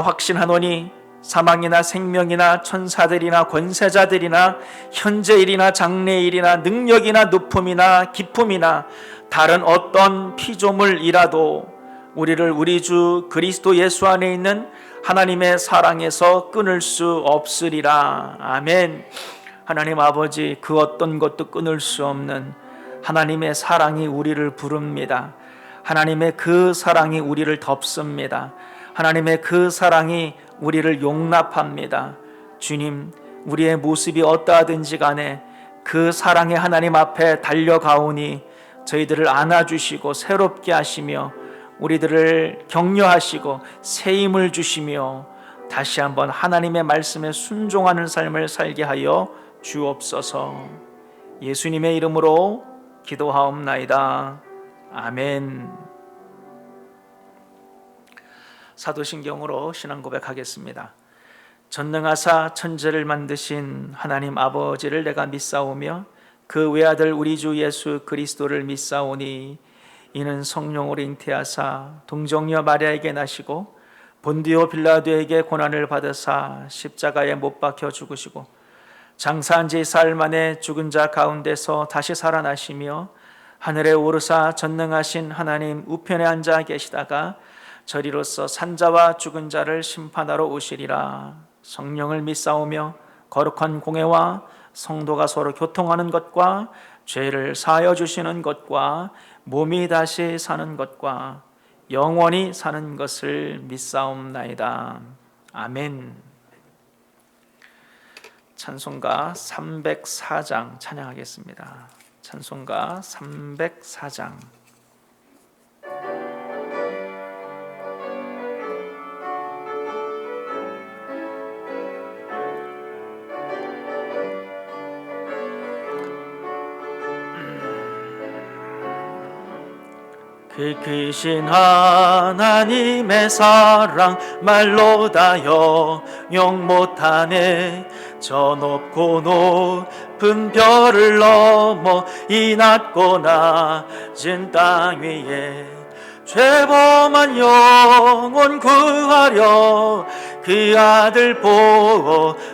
확신하노니 사망이나 생명이나 천사들이나 권세자들이나 현재일이나 장래일이나 능력이나 높음이나 깊음이나 다른 어떤 피조물이라도 우리를 우리 주 그리스도 예수 안에 있는 하나님의 사랑에서 끊을 수 없으리라. 아멘. 하나님 아버지, 그 어떤 것도 끊을 수 없는 하나님의 사랑이 우리를 부릅니다. 하나님의 그 사랑이 우리를 덮습니다. 하나님의 그 사랑이 우리를 용납합니다. 주님, 우리의 모습이 어떠하든지 간에 그 사랑의 하나님 앞에 달려가오니 저희들을 안아주시고 새롭게 하시며 우리들을 격려하시고 새 힘을 주시며 다시 한번 하나님의 말씀에 순종하는 삶을 살게 하여 주옵소서. 예수님의 이름으로 기도하옵나이다. 아멘. 사도신경으로 신앙 고백하겠습니다. 전능하사 천지를 만드신 하나님 아버지를 내가 믿사오며 그 외아들 우리 주 예수 그리스도를 믿사오니 이는 성령으로 잉태하사 동정녀 마리아에게 나시고 본디오 빌라도에게 고난을 받으사 십자가에 못 박혀 죽으시고 장사한 지 사흘 만에 죽은 자 가운데서 다시 살아나시며 하늘에 오르사 전능하신 하나님 우편에 앉아 계시다가 저리로서 산자와 죽은 자를 심판하러 오시리라. 성령을 믿사오며 거룩한 공회와 성도가 서로 교통하는 것과 죄를 사하여 주시는 것과 몸이 다시 사는 것과 영원히 사는 것을 믿사옵나이다. 아멘. 찬송가 304장 찬양하겠습니다. 찬송가 304장. 그 크신 하나님의 사랑 말로 다 형용 못하네. 저 높고 높은 별을 넘어 이 낮고 낮은 땅 위에 죄범한 영혼 구하려 그 아들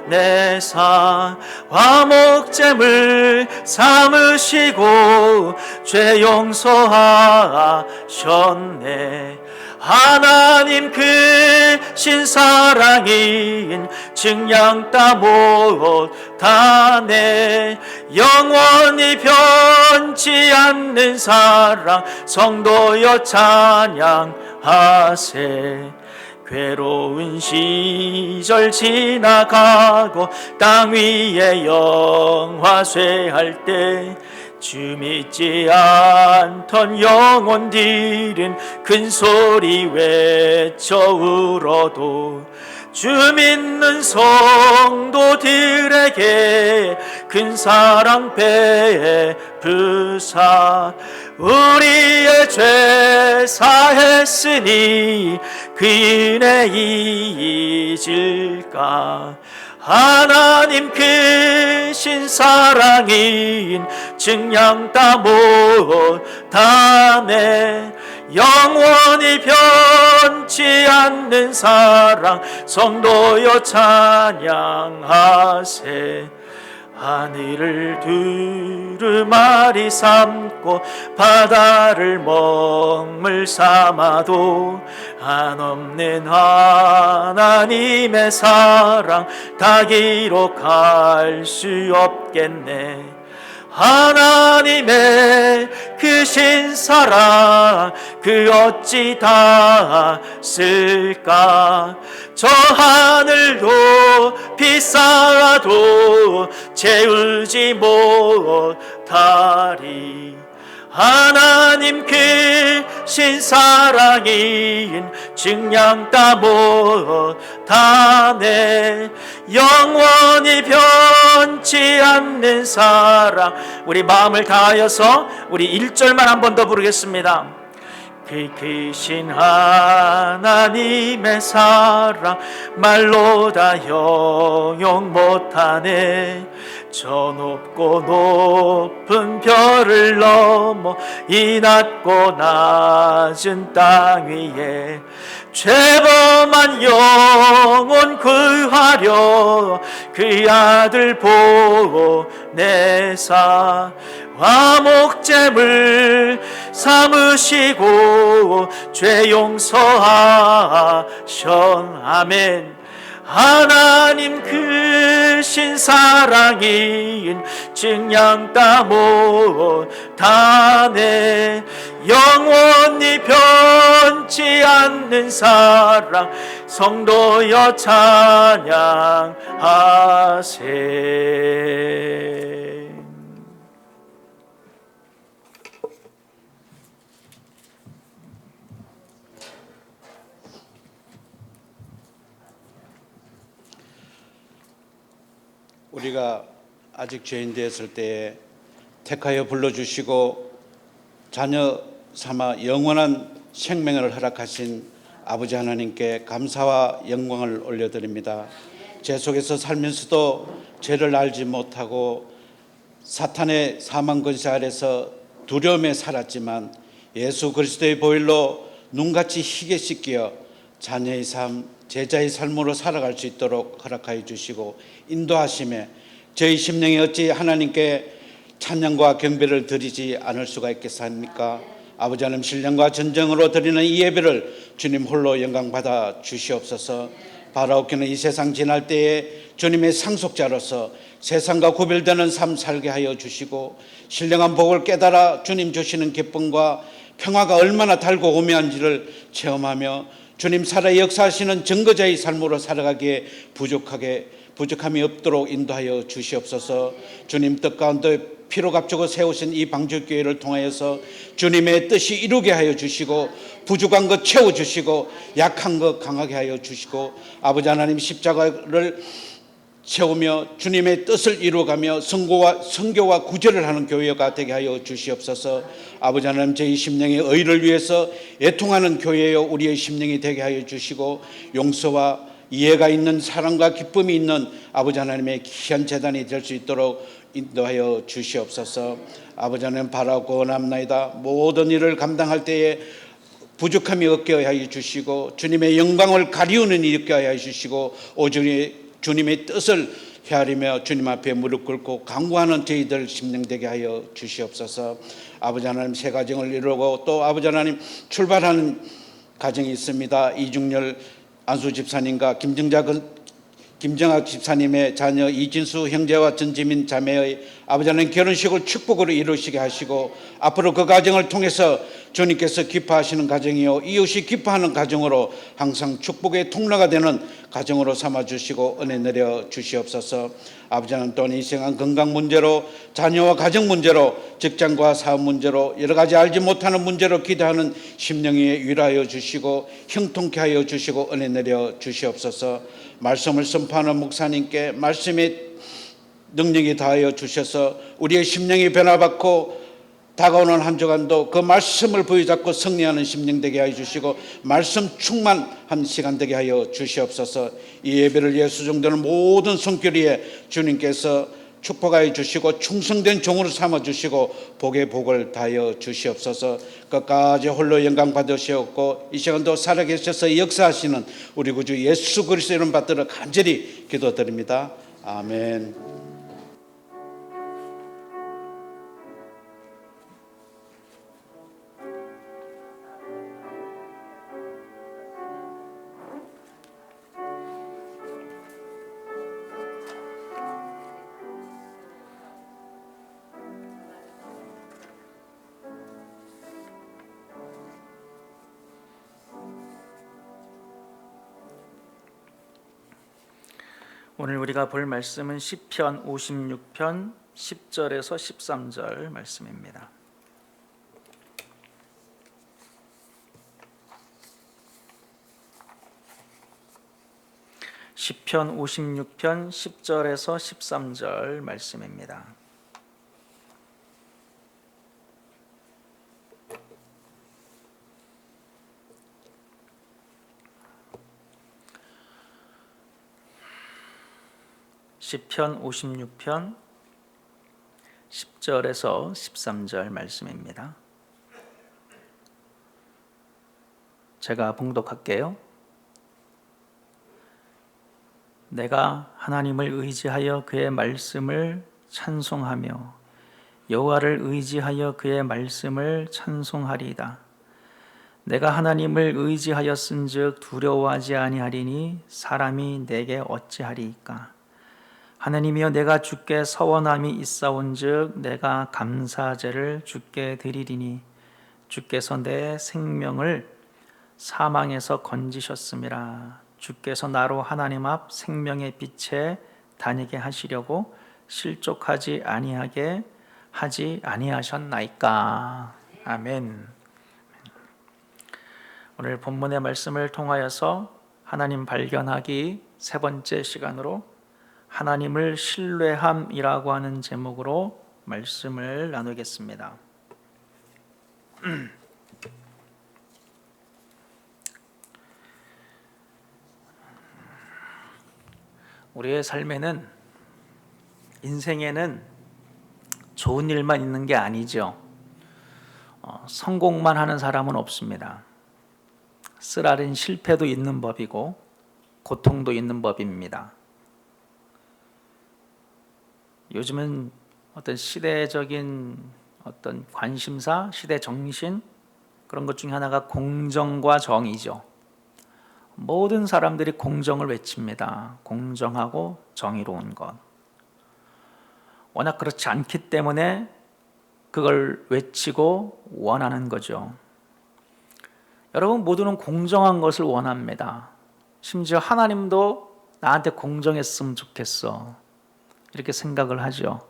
보내사 화목제물 삼으시고 죄 용서하셨네. 하나님 크신 사랑인 증량 따 못하네. 영원히 변치 않는 사랑 성도여 찬양하세. 괴로운 시절 지나가고 땅 위에 영화쇠할 때 주 믿지 않던 영혼들은 큰 소리 외쳐 울어도 주 믿는 성도들에게 큰 사랑 베푸사 우리의 죄 사했으니 그 은혜 잊을까. 하나님 크신 사랑인 증량 따 못하네. 영원히 변치 않는 사랑 성도여 찬양하세. 하늘을 두루마리 삼고 바다를 먹물 삼아도 한없는 하나님의 사랑 다 기록할 수 없겠네. 하나님의 크신 사랑 그 어찌 다 쓸까. 저 하늘도 비싸도 채우지 못하리. 하나님 크신 사랑인 증량 따 못하네. 영원히 변치 않는 사랑. 우리 마음을 다하여서 우리 1절만 한 번 더 부르겠습니다. 크신 하나님의 사랑 말로 다 형용 못하네. 저 높고 높은 별을 넘어 이 낮고 낮은 땅 위에 죄범한 영혼 구하려 그 아들 보내사 화목제물 삼으시고 죄 용서하션. 아멘. 하나님 크신 사랑인 증량 다 못하네. 영원히 변치 않는 사랑 성도여 찬양하세. 우리가 아직 죄인 되었을 때에 택하여 불러주시고 자녀 삼아 영원한 생명을 허락하신 아버지 하나님께 감사와 영광을 올려드립니다. 죄 속에서 살면서도 죄를 알지 못하고 사탄의 사망 권세 아래서 두려움에 살았지만 예수 그리스도의 보혈로 눈같이 희게 씻겨 자녀의 삶, 제자의 삶으로 살아갈 수 있도록 허락하여 주시고 인도하심에 저희 심령이 어찌 하나님께 찬양과 경배를 드리지 않을 수가 있겠습니까? 아버지 하나님, 신령과 전정으로 드리는 이 예배를 주님 홀로 영광받아 주시옵소서. 바라옵기는 이 세상 지날 때에 주님의 상속자로서 세상과 구별되는 삶 살게 하여 주시고 신령한 복을 깨달아 주님 주시는 기쁨과 평화가 얼마나 달고 오묘한지를 체험하며 주님 살아 역사하시는 증거자의 삶으로 살아가기에 부족함이 없도록 인도하여 주시옵소서. 주님 뜻 가운데 피로 값주고 세우신 이 방주교회를 통하여서 주님의 뜻이 이루게 하여 주시고 부족한 것 채워주시고 약한 것 강하게 하여 주시고 아버지 하나님 십자가를 채우며 주님의 뜻을 이루어가며 선교와 구제를 하는 교회가 되게 하여 주시옵소서. 아버지 하나님, 저희 심령의 의를 위해서 애통하는 교회여 우리의 심령이 되게 하여 주시고 용서와 이해가 있는 사랑과 기쁨이 있는 아버지 하나님의 귀한 재단이 될 수 있도록 인도하여 주시옵소서. 아버지 하나님, 바라고 원합나이다. 모든 일을 감당할 때에 부족함이 없게 하여 주시고 주님의 영광을 가리우는 일이 있게 하여 주시고 오직 주님의 뜻을 헤아리며 주님 앞에 무릎 꿇고 간구하는 저희들 심령되게 하여 주시옵소서. 아버지 하나님, 새 가정을 이루고 또 아버지 하나님 출발하는 가정이 있습니다. 이중렬 안수 집사님과 김정학 집사님의 자녀 이진수 형제와 전지민 자매의 아버지 하나님 결혼식을 축복으로 이루시게 하시고 앞으로 그 가정을 통해서 주님께서 기뻐하시는 가정이요 이웃이 기뻐하는 가정으로 항상 축복의 통로가 되는 가정으로 삼아주시고 은혜 내려 주시옵소서. 아버지 하나님, 또한 이 시간 건강 문제로 자녀와 가정 문제로 직장과 사업 문제로 여러 가지 알지 못하는 문제로 기도하는 심령이 위로하여 주시고 형통케 하여 주시고 은혜 내려 주시옵소서. 말씀을 선포하는 목사님께 말씀의 능력이 다하여 주셔서 우리의 심령이 변화받고 다가오는 한 주간도 그 말씀을 부여잡고 승리하는 심령 되게 하여 주시고 말씀 충만한 시간 되게 하여 주시옵소서. 이 예배를 위해 수종되는 모든 손길에 주님께서 축복하여 주시고 충성된 종으로 삼아 주시고 복의 복을 다하여 주시옵소서. 끝까지 홀로 영광 받으시옵고 이 시간도 살아계셔서 역사하시는 우리 구주 예수 그리스도의 이름 받들어 간절히 기도드립니다. 아멘. 오늘 우리가 볼 말씀은 시편 56편 10절에서 13절 말씀입니다. 시편 56편 10절에서 13절 말씀입니다. 시편 56편 10절에서 13절 말씀입니다. 제가 봉독할게요. 내가 하나님을 의지하여 그의 말씀을 찬송하며 여호와를 의지하여 그의 말씀을 찬송하리이다. 내가 하나님을 의지하였은즉 두려워하지 아니하리니 사람이 내게 어찌하리이까. 하나님이여, 내가 주께 서원함이 있사온즉 내가 감사제를 주께 드리리니 주께서 내 생명을 사망에서 건지셨음이라. 주께서 나로 하나님 앞 생명의 빛에 다니게 하시려고 실족하지 아니하게 하지 아니하셨나이까. 아멘. 오늘 본문의 말씀을 통하여서 하나님 발견하기 세 번째 시간으로 하나님을 신뢰함이라고 하는 제목으로 말씀을 나누겠습니다. 우리의 삶에는, 인생에는 좋은 일만 있는 게 아니죠. 성공만 하는 사람은 없습니다. 쓰라린 실패도 있는 법이고 고통도 있는 법입니다. 요즘은 어떤 시대적인 어떤 관심사, 시대 정신, 그런 것 중에 하나가 공정과 정의죠. 모든 사람들이 공정을 외칩니다. 공정하고 정의로운 것. 워낙 그렇지 않기 때문에 그걸 외치고 원하는 거죠. 여러분, 모두는 공정한 것을 원합니다. 심지어 하나님도 나한테 공정했으면 좋겠어, 이렇게 생각을 하죠.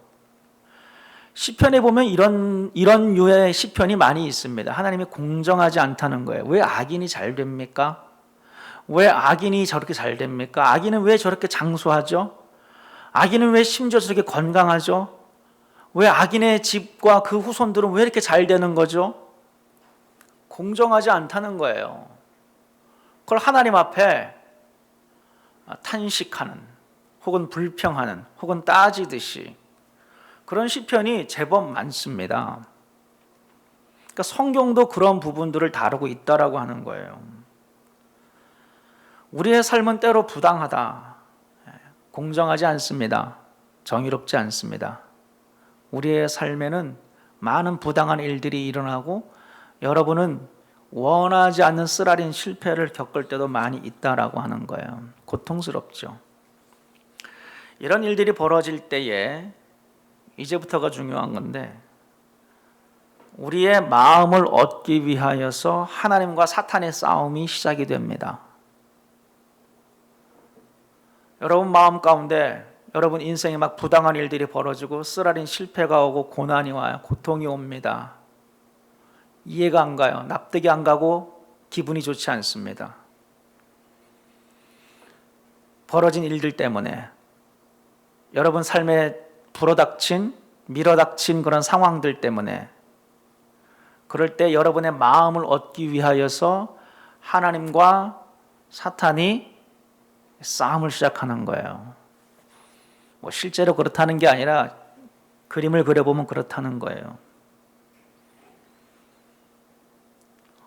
시편에 보면 이런 류의 시편이 많이 있습니다. 하나님이 공정하지 않다는 거예요. 왜 악인이 잘 됩니까? 왜 악인이 저렇게 잘 됩니까? 악인은 왜 저렇게 장수하죠? 악인은 왜 심지어 저렇게 건강하죠? 왜 악인의 집과 그 후손들은 왜 이렇게 잘 되는 거죠? 공정하지 않다는 거예요. 그걸 하나님 앞에 탄식하는, 혹은 불평하는, 혹은 따지듯이 그런 시편이 제법 많습니다. 그러니까 성경도 그런 부분들을 다루고 있다라고 하는 거예요. 우리의 삶은 때로 부당하다, 공정하지 않습니다. 정의롭지 않습니다. 우리의 삶에는 많은 부당한 일들이 일어나고 여러분은 원하지 않는 쓰라린 실패를 겪을 때도 많이 있다라고 하는 거예요. 고통스럽죠. 이런 일들이 벌어질 때에 이제부터가 중요한 건데, 우리의 마음을 얻기 위하여서 하나님과 사탄의 싸움이 시작이 됩니다. 여러분 마음 가운데, 여러분 인생에 막 부당한 일들이 벌어지고 쓰라린 실패가 오고 고난이 와요. 고통이 옵니다. 이해가 안 가요. 납득이 안 가고 기분이 좋지 않습니다. 벌어진 일들 때문에, 여러분 삶에 불어닥친, 밀어닥친 그런 상황들 때문에, 그럴 때 여러분의 마음을 얻기 위하여서 하나님과 사탄이 싸움을 시작하는 거예요. 뭐 실제로 그렇다는 게 아니라 그림을 그려보면 그렇다는 거예요.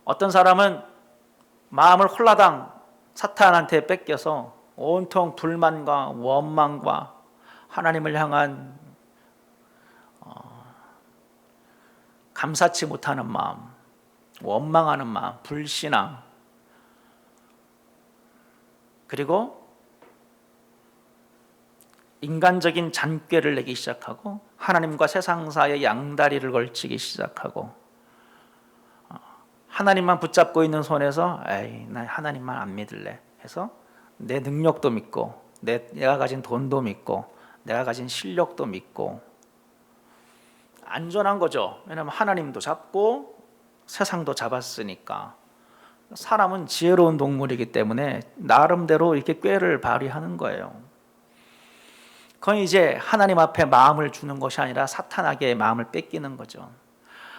어떤 사람은 마음을 홀라당 사탄한테 뺏겨서 온통 불만과 원망과 하나님을 향한 감사치 못하는 마음, 원망하는 마음, 불신앙, 그리고 인간적인 잔꾀를 내기 시작하고 하나님과 세상 사이에 양다리를 걸치기 시작하고, 하나님만 붙잡고 있는 손에서 에이, 나 하나님만 안 믿을래 해서 내 능력도 믿고, 내가 가진 돈도 믿고, 내가 가진 실력도 믿고, 안전한 거죠. 왜냐하면 하나님도 잡고 세상도 잡았으니까. 사람은 지혜로운 동물이기 때문에 나름대로 이렇게 꾀를 발휘하는 거예요. 그건 이제 하나님 앞에 마음을 주는 것이 아니라 사탄에게 마음을 뺏기는 거죠.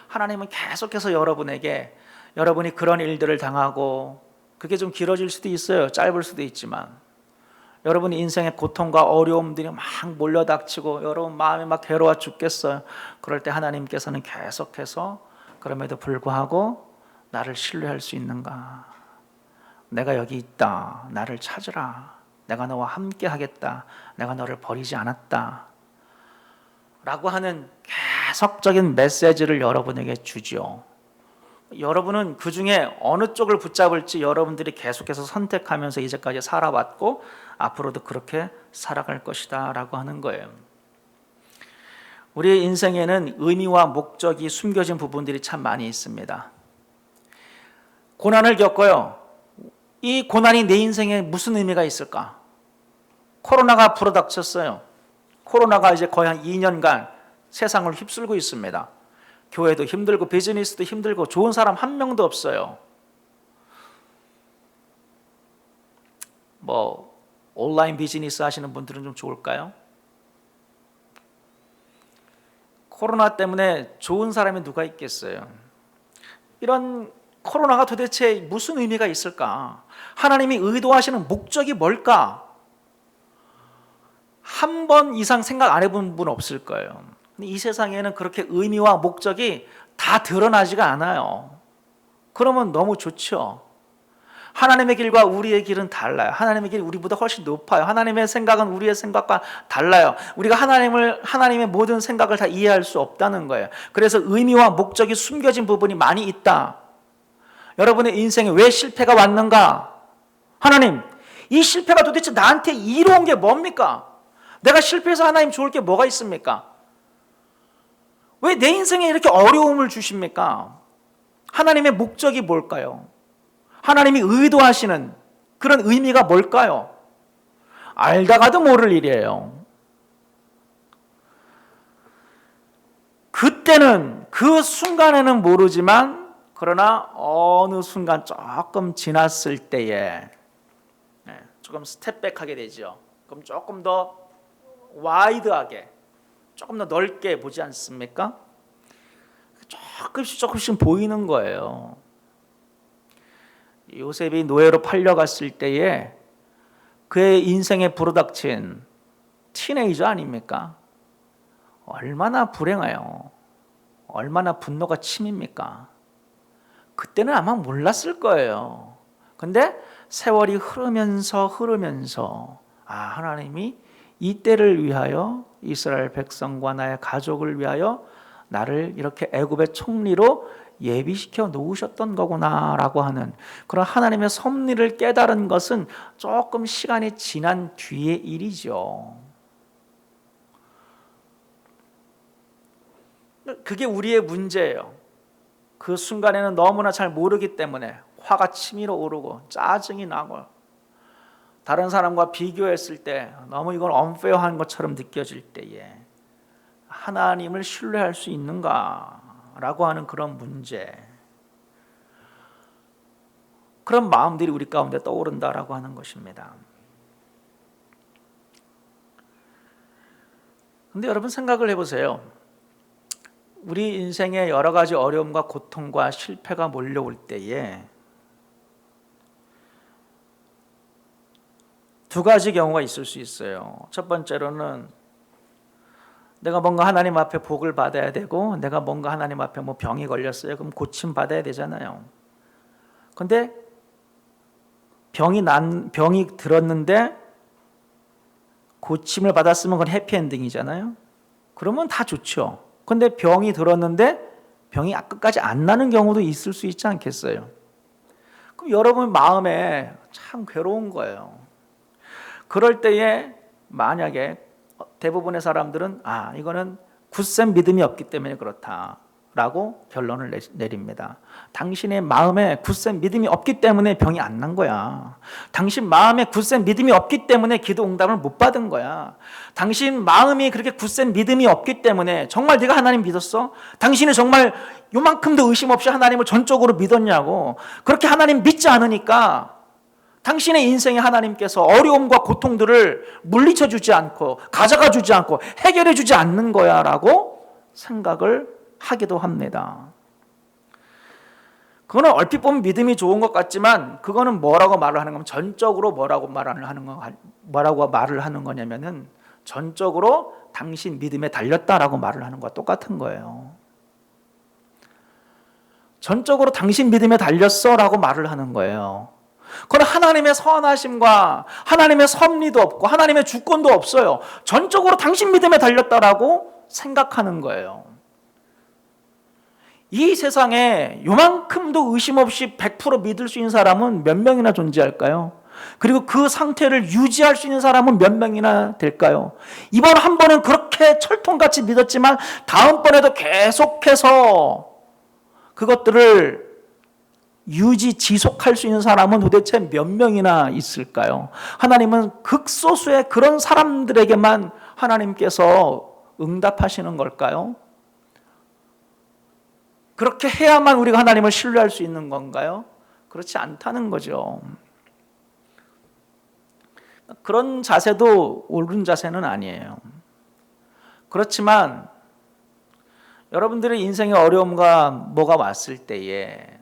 하나님은 계속해서 여러분에게, 여러분이 그런 일들을 당하고, 그게 좀 길어질 수도 있어요. 짧을 수도 있지만, 여러분 인생의 고통과 어려움들이 막 몰려닥치고 여러분 마음이 막 괴로워 죽겠어요. 그럴 때 하나님께서는 계속해서 그럼에도 불구하고 나를 신뢰할 수 있는가? 내가 여기 있다. 나를 찾으라. 내가 너와 함께 하겠다. 내가 너를 버리지 않았다. 라고 하는 계속적인 메시지를 여러분에게 주죠. 여러분은 그 중에 어느 쪽을 붙잡을지 여러분들이 계속해서 선택하면서 이제까지 살아왔고 앞으로도 그렇게 살아갈 것이다 라고 하는 거예요. 우리의 인생에는 의미와 목적이 숨겨진 부분들이 참 많이 있습니다. 고난을 겪어요. 이 고난이 내 인생에 무슨 의미가 있을까? 코로나가 불어닥쳤어요. 코로나가 이제 거의 한 2년간 세상을 휩쓸고 있습니다. 교회도 힘들고 비즈니스도 힘들고 좋은 사람 한 명도 없어요. 뭐 온라인 비즈니스 하시는 분들은 좀 좋을까요? 코로나 때문에 좋은 사람이 누가 있겠어요? 이런 코로나가 도대체 무슨 의미가 있을까? 하나님이 의도하시는 목적이 뭘까? 한 번 이상 생각 안 해본 분 없을 거예요. 근데 이 세상에는 그렇게 의미와 목적이 다 드러나지가 않아요. 그러면 너무 좋죠. 하나님의 길과 우리의 길은 달라요. 하나님의 길이 우리보다 훨씬 높아요. 하나님의 생각은 우리의 생각과 달라요. 우리가 하나님의 모든 생각을 다 이해할 수 없다는 거예요. 그래서 의미와 목적이 숨겨진 부분이 많이 있다. 여러분의 인생에 왜 실패가 왔는가? 하나님, 이 실패가 도대체 나한테 이로운 게 뭡니까? 내가 실패해서 하나님 좋을 게 뭐가 있습니까? 왜 내 인생에 이렇게 어려움을 주십니까? 하나님의 목적이 뭘까요? 하나님이 의도하시는 그런 의미가 뭘까요? 알다가도 모를 일이에요. 그때는 그 순간에는 모르지만 그러나 어느 순간 조금 지났을 때에 조금 스텝백하게 되죠. 그럼 조금 더 와이드하게 조금 더 넓게 보지 않습니까? 조금씩 보이는 거예요. 요셉이 노예로 팔려갔을 때에 그의 인생에 불어닥친 티네이저 아닙니까? 얼마나 불행해요. 얼마나 분노가 치밉니까? 그때는 아마 몰랐을 거예요. 근데 세월이 흐르면서 하나님이 이때를 위하여 이스라엘 백성과 나의 가족을 위하여 나를 이렇게 애굽의 총리로 예비시켜 놓으셨던 거구나라고 하는 그런 하나님의 섭리를 깨달은 것은 조금 시간이 지난 뒤의 일이죠. 그게 우리의 문제예요. 그 순간에는 너무나 잘 모르기 때문에 화가 치밀어 오르고 짜증이 나고 다른 사람과 비교했을 때 너무 이건 unfair한 것처럼 느껴질 때에 하나님을 신뢰할 수 있는가라고 하는 그런 문제, 그런 마음들이 우리 가운데 떠오른다라고 하는 것입니다. 그런데 여러분 생각을 해보세요. 우리 인생에 여러 가지 어려움과 고통과 실패가 몰려올 때에 두 가지 경우가 있을 수 있어요. 첫 번째로는 내가 뭔가 하나님 앞에 복을 받아야 되고 내가 뭔가 하나님 앞에 뭐 병이 걸렸어요. 그럼 고침 받아야 되잖아요. 근데 병이 들었는데 고침을 받았으면 그건 해피엔딩이잖아요. 그러면 다 좋죠. 근데 병이 들었는데 병이 끝까지 안 나는 경우도 있을 수 있지 않겠어요? 그럼 여러분 마음에 참 괴로운 거예요. 그럴 때에 만약에 대부분의 사람들은 이거는 굳센 믿음이 없기 때문에 그렇다라고 결론을 내립니다. 당신의 마음에 굳센 믿음이 없기 때문에 병이 안 난 거야. 당신 마음에 굳센 믿음이 없기 때문에 기도 응답을 못 받은 거야. 당신 마음이 그렇게 굳센 믿음이 없기 때문에 정말 네가 하나님 믿었어? 당신이 정말 요만큼도 의심 없이 하나님을 전적으로 믿었냐고. 그렇게 하나님 믿지 않으니까 당신의 인생에 하나님께서 어려움과 고통들을 물리쳐 주지 않고 가져가 주지 않고 해결해 주지 않는 거야 라고 생각을 하기도 합니다. 그거는 얼핏 보면 믿음이 좋은 것 같지만 그거는 뭐라고 말을 하는 거면 전적으로 뭐라고 말을 하는 거냐면은 전적으로 당신 믿음에 달렸다라고 말을 하는 거와 똑같은 거예요. 전적으로 당신 믿음에 달렸어라고 말을 하는 거예요. 그건 하나님의 선하심과 하나님의 섭리도 없고 하나님의 주권도 없어요. 전적으로 당신 믿음에 달렸다라고 생각하는 거예요. 이 세상에 요만큼도 의심 없이 100% 믿을 수 있는 사람은 몇 명이나 존재할까요? 그리고 그 상태를 유지할 수 있는 사람은 몇 명이나 될까요? 이번 한 번은 그렇게 철통같이 믿었지만 다음번에도 계속해서 그것들을 지속할 수 있는 사람은 도대체 몇 명이나 있을까요? 하나님은 극소수의 그런 사람들에게만 하나님께서 응답하시는 걸까요? 그렇게 해야만 우리가 하나님을 신뢰할 수 있는 건가요? 그렇지 않다는 거죠. 그런 자세도 옳은 자세는 아니에요. 그렇지만 여러분들의 인생의 어려움과 뭐가 왔을 때에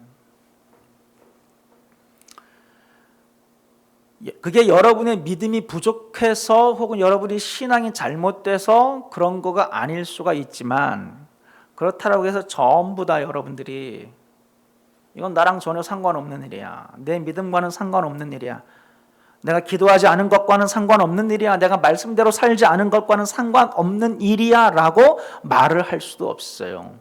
그게 여러분의 믿음이 부족해서 혹은 여러분의 신앙이 잘못돼서 그런 거가 아닐 수가 있지만 그렇다고 해서 전부 다 여러분들이 이건 나랑 전혀 상관없는 일이야. 내 믿음과는 상관없는 일이야. 내가 기도하지 않은 것과는 상관없는 일이야. 내가 말씀대로 살지 않은 것과는 상관없는 일이야 라고 말을 할 수도 없어요.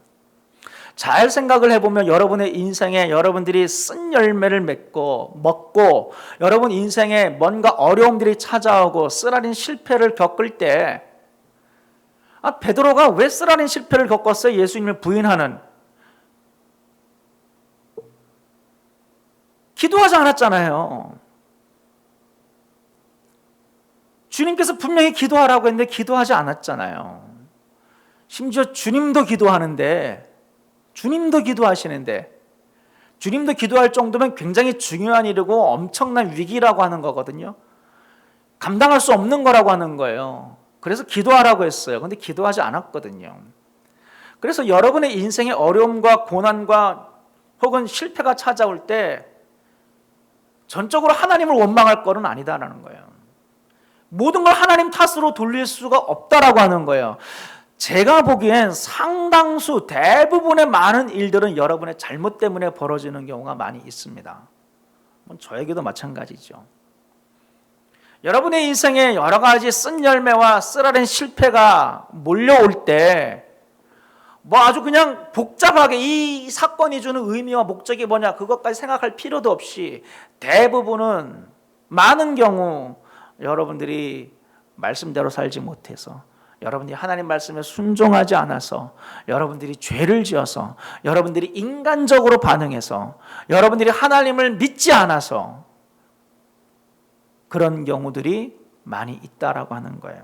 잘 생각을 해보면 여러분의 인생에 여러분들이 쓴 열매를 먹고 여러분 인생에 뭔가 어려움들이 찾아오고 쓰라린 실패를 겪을 때 베드로가 왜 쓰라린 실패를 겪었어요? 예수님을 부인하는. 기도하지 않았잖아요. 주님께서 분명히 기도하라고 했는데 기도하지 않았잖아요. 심지어 주님도 기도하시는데 주님도 기도할 정도면 굉장히 중요한 일이고 엄청난 위기라고 하는 거거든요. 감당할 수 없는 거라고 하는 거예요. 그래서 기도하라고 했어요. 근데 기도하지 않았거든요. 그래서 여러분의 인생의 어려움과 고난과 혹은 실패가 찾아올 때 전적으로 하나님을 원망할 것은 아니다라는 거예요. 모든 걸 하나님 탓으로 돌릴 수가 없다라고 하는 거예요. 제가 보기엔 상당수 대부분의 많은 일들은 여러분의 잘못 때문에 벌어지는 경우가 많이 있습니다. 저에게도 마찬가지죠. 여러분의 인생에 여러 가지 쓴 열매와 쓰라린 실패가 몰려올 때 아주 그냥 복잡하게 이 사건이 주는 의미와 목적이 뭐냐 그것까지 생각할 필요도 없이 대부분은 많은 경우 여러분들이 말씀대로 살지 못해서 여러분들이 하나님 말씀에 순종하지 않아서 여러분들이 죄를 지어서 여러분들이 인간적으로 반응해서 여러분들이 하나님을 믿지 않아서 그런 경우들이 많이 있다라고 하는 거예요.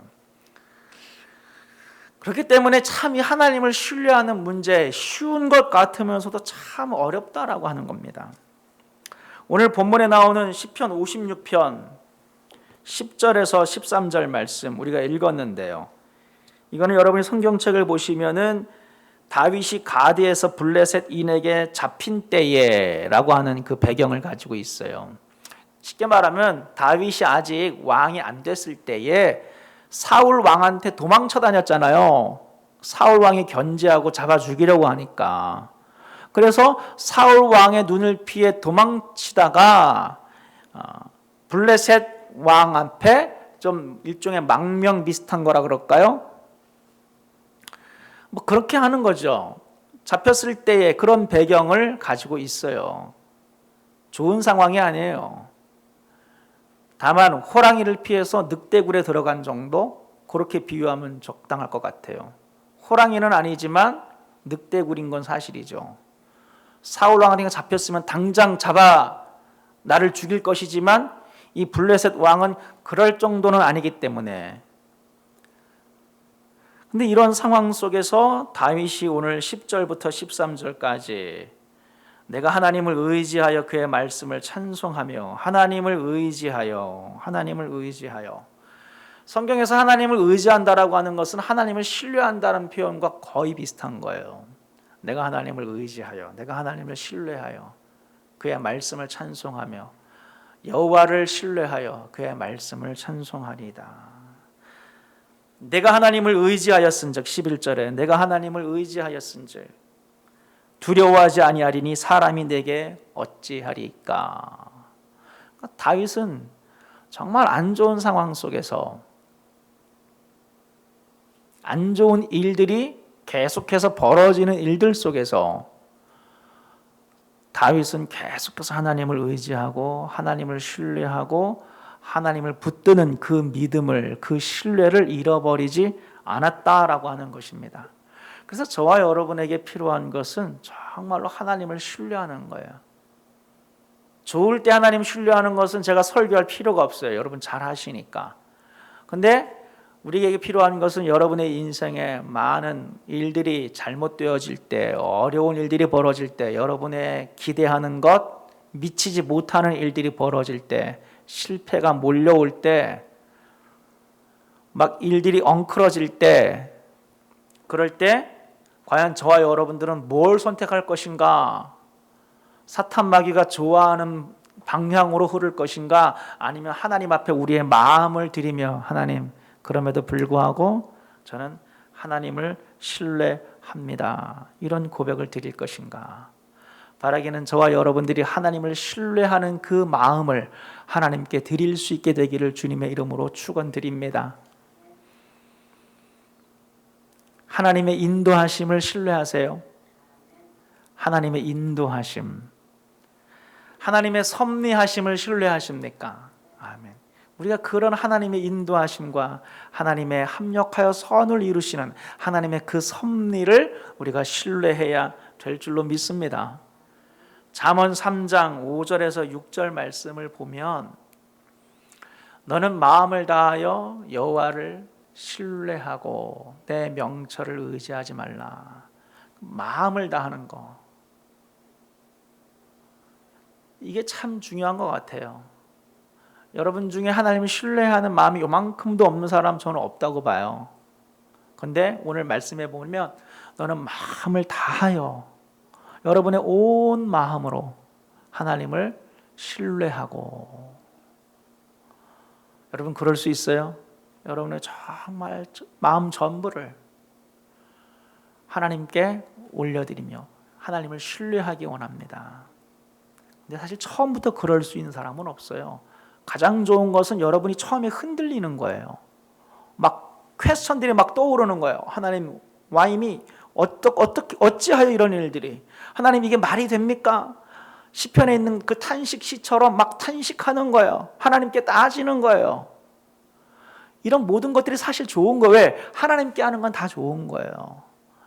그렇기 때문에 참 이 하나님을 신뢰하는 문제 쉬운 것 같으면서도 참 어렵다라고 하는 겁니다. 오늘 본문에 나오는 시편 56편 10절에서 13절 말씀 우리가 읽었는데요. 이거는 여러분이 성경책을 보시면은 다윗이 가드에서 블레셋인에게 잡힌 때에라고 하는 그 배경을 가지고 있어요. 쉽게 말하면 다윗이 아직 왕이 안 됐을 때에 사울 왕한테 도망쳐 다녔잖아요. 사울 왕이 견제하고 잡아 죽이려고 하니까. 그래서 사울 왕의 눈을 피해 도망치다가 블레셋 왕 앞에 좀 일종의 망명 비슷한 거라 그럴까요? 그렇게 하는 거죠. 잡혔을 때의 그런 배경을 가지고 있어요. 좋은 상황이 아니에요. 다만 호랑이를 피해서 늑대굴에 들어간 정도 그렇게 비유하면 적당할 것 같아요. 호랑이는 아니지만 늑대굴인 건 사실이죠. 사울 왕한테 잡혔으면 당장 잡아 나를 죽일 것이지만 이 블레셋 왕은 그럴 정도는 아니기 때문에. 근데 이런 상황 속에서 다윗이 오늘 10절부터 13절까지 내가 하나님을 의지하여 그의 말씀을 찬송하며 하나님을 의지하여 성경에서 하나님을 의지한다라고 하는 것은 하나님을 신뢰한다는 표현과 거의 비슷한 거예요. 내가 하나님을 의지하여 내가 하나님을 신뢰하여 그의 말씀을 찬송하며 여호와를 신뢰하여 그의 말씀을 찬송하리이다. 내가 하나님을 의지하였은즉 11절에 내가 하나님을 의지하였은즉 두려워하지 아니하리니 사람이 내게 어찌하리까. 다윗은 정말 안 좋은 상황 속에서 안 좋은 일들이 계속해서 벌어지는 일들 속에서 다윗은 계속해서 하나님을 의지하고 하나님을 신뢰하고 하나님을 붙드는 그 믿음을, 그 신뢰를 잃어버리지 않았다라고 하는 것입니다. 그래서 저와 여러분에게 필요한 것은 정말로 하나님을 신뢰하는 거예요. 좋을 때 하나님 신뢰하는 것은 제가 설교할 필요가 없어요. 여러분 잘 하시니까. 근데 우리에게 필요한 것은 여러분의 인생에 많은 일들이 잘못되어질 때, 어려운 일들이 벌어질 때, 여러분의 기대하는 것, 미치지 못하는 일들이 벌어질 때, 실패가 몰려올 때, 막 일들이 엉클어질 때, 그럴 때 과연 저와 여러분들은 뭘 선택할 것인가? 사탄 마귀가 좋아하는 방향으로 흐를 것인가? 아니면 하나님 앞에 우리의 마음을 드리며 하나님, 그럼에도 불구하고 저는 하나님을 신뢰합니다. 이런 고백을 드릴 것인가? 바라기는 저와 여러분들이 하나님을 신뢰하는 그 마음을 하나님께 드릴 수 있게 되기를 주님의 이름으로 축원드립니다. 하나님의 인도하심을 신뢰하세요. 하나님의 인도하심, 하나님의 섭리하심을 신뢰하십니까? 아멘. 우리가 그런 하나님의 인도하심과 하나님의 합력하여 선을 이루시는 하나님의 그 섭리를 우리가 신뢰해야 될 줄로 믿습니다. 잠언 3장 5절에서 6절 말씀을 보면 너는 마음을 다하여 여호와를 신뢰하고 내 명철을 의지하지 말라. 마음을 다하는 거, 이게 참 중요한 것 같아요. 여러분 중에 하나님을 신뢰하는 마음이 요만큼도 없는 사람 저는 없다고 봐요. 그런데 오늘 말씀해 보면 너는 마음을 다하여 여러분의 온 마음으로 하나님을 신뢰하고, 여러분 그럴 수 있어요? 여러분의 정말 마음 전부를 하나님께 올려드리며 하나님을 신뢰하기 원합니다. 근데 사실 처음부터 그럴 수 있는 사람은 없어요. 가장 좋은 것은 여러분이 처음에 흔들리는 거예요. 막 퀘스천들이 막 떠오르는 거예요. 하나님, 와임이 어찌하여 이런 일들이, 하나님 이게 말이 됩니까? 시편에 있는 그 탄식 시처럼 막 탄식하는 거예요. 하나님께 따지는 거예요. 이런 모든 것들이 사실 좋은 거예요. 왜? 하나님께 하는 건 다 좋은 거예요.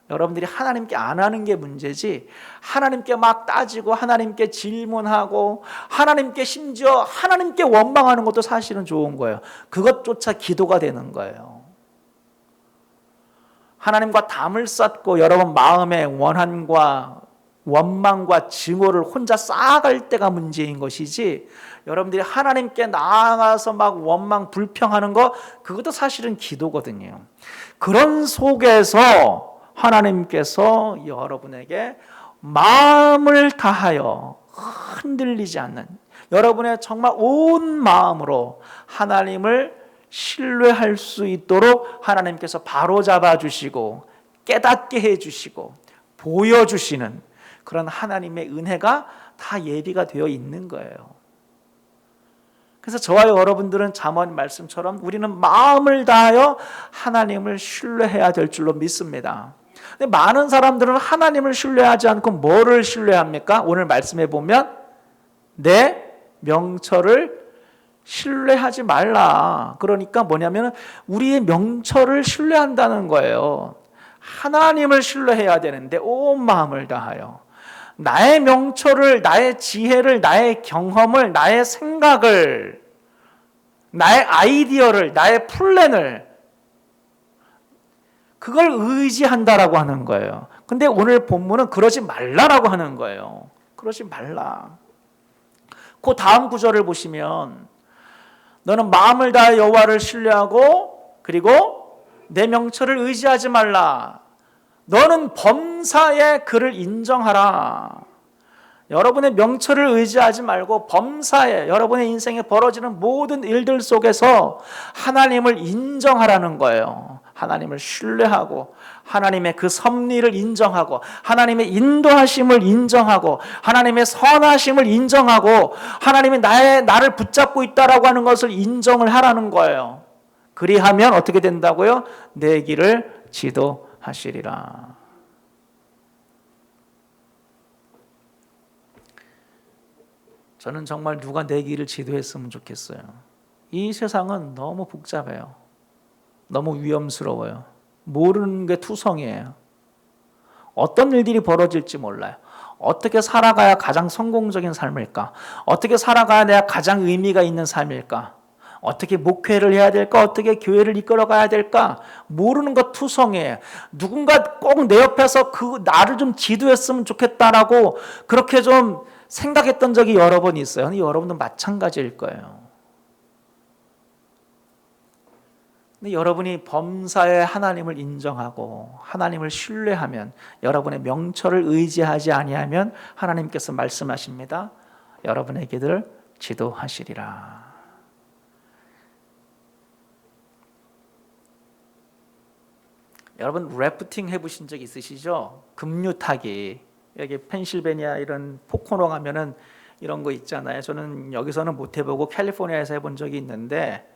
여러분들이 하나님께 안 하는 게 문제지, 하나님께 막 따지고 하나님께 질문하고 하나님께 심지어 하나님께 원망하는 것도 사실은 좋은 거예요. 그것조차 기도가 되는 거예요. 하나님과 담을 쌓고 여러분 마음의 원한과 원망과 증오를 혼자 쌓아갈 때가 문제인 것이지, 여러분들이 하나님께 나아가서 막 원망 불평하는 거, 그것도 사실은 기도거든요. 그런 속에서 하나님께서 여러분에게 마음을 다하여 흔들리지 않는, 여러분의 정말 온 마음으로 하나님을 신뢰할 수 있도록 하나님께서 바로잡아 주시고 깨닫게 해주시고 보여주시는 그런 하나님의 은혜가 다 예비가 되어 있는 거예요. 그래서 저와 여러분들은 잠언 말씀처럼 우리는 마음을 다하여 하나님을 신뢰해야 될 줄로 믿습니다. 근데 많은 사람들은 하나님을 신뢰하지 않고 뭐를 신뢰합니까? 오늘 말씀해 보면 내 명철을 신뢰하지 말라. 그러니까 뭐냐면 우리의 명철을 신뢰한다는 거예요. 하나님을 신뢰해야 되는데 온 마음을 다하여 나의 명철을, 나의 지혜를, 나의 경험을, 나의 생각을, 나의 아이디어를, 나의 플랜을, 그걸 의지한다라고 하는 거예요. 근데 오늘 본문은 그러지 말라라고 하는 거예요. 그러지 말라. 그 다음 구절을 보시면 너는 마음을 다해 여호와를 신뢰하고 그리고 내 명철을 의지하지 말라. 너는 범사에 그를 인정하라. 여러분의 명철을 의지하지 말고 범사에 여러분의 인생에 벌어지는 모든 일들 속에서 하나님을 인정하라는 거예요. 하나님을 신뢰하고 하나님의 그 섭리를 인정하고 하나님의 인도하심을 인정하고 하나님의 선하심을 인정하고 하나님이 나를 붙잡고 있다라고 하는 것을 인정을 하라는 거예요. 그리하면 어떻게 된다고요? 내 길을 지도하시리라. 저는 정말 누가 내 길을 지도했으면 좋겠어요. 이 세상은 너무 복잡해요. 너무 위험스러워요. 모르는 게 투성이에요. 어떤 일들이 벌어질지 몰라요. 어떻게 살아가야 가장 성공적인 삶일까? 어떻게 살아가야 내가 가장 의미가 있는 삶일까? 어떻게 목회를 해야 될까? 어떻게 교회를 이끌어가야 될까? 모르는 것 투성이에요. 누군가 꼭 내 옆에서 나를 좀 지도했으면 좋겠다라고 그렇게 좀 생각했던 적이 여러 번 있어요. 근데 여러분도 마찬가지일 거예요. 근데 여러분이 범사에 하나님을 인정하고 하나님을 신뢰하면, 여러분의 명철을 의지하지 아니하면 하나님께서 말씀하십니다. 여러분의 길을 지도하시리라. 여러분 래프팅 해보신 적 있으시죠? 급류 타기. 여기 펜실베니아 이런 포코노 가면은 이런 거 있잖아요. 저는 여기서는 못 해보고 캘리포니아에서 해본 적이 있는데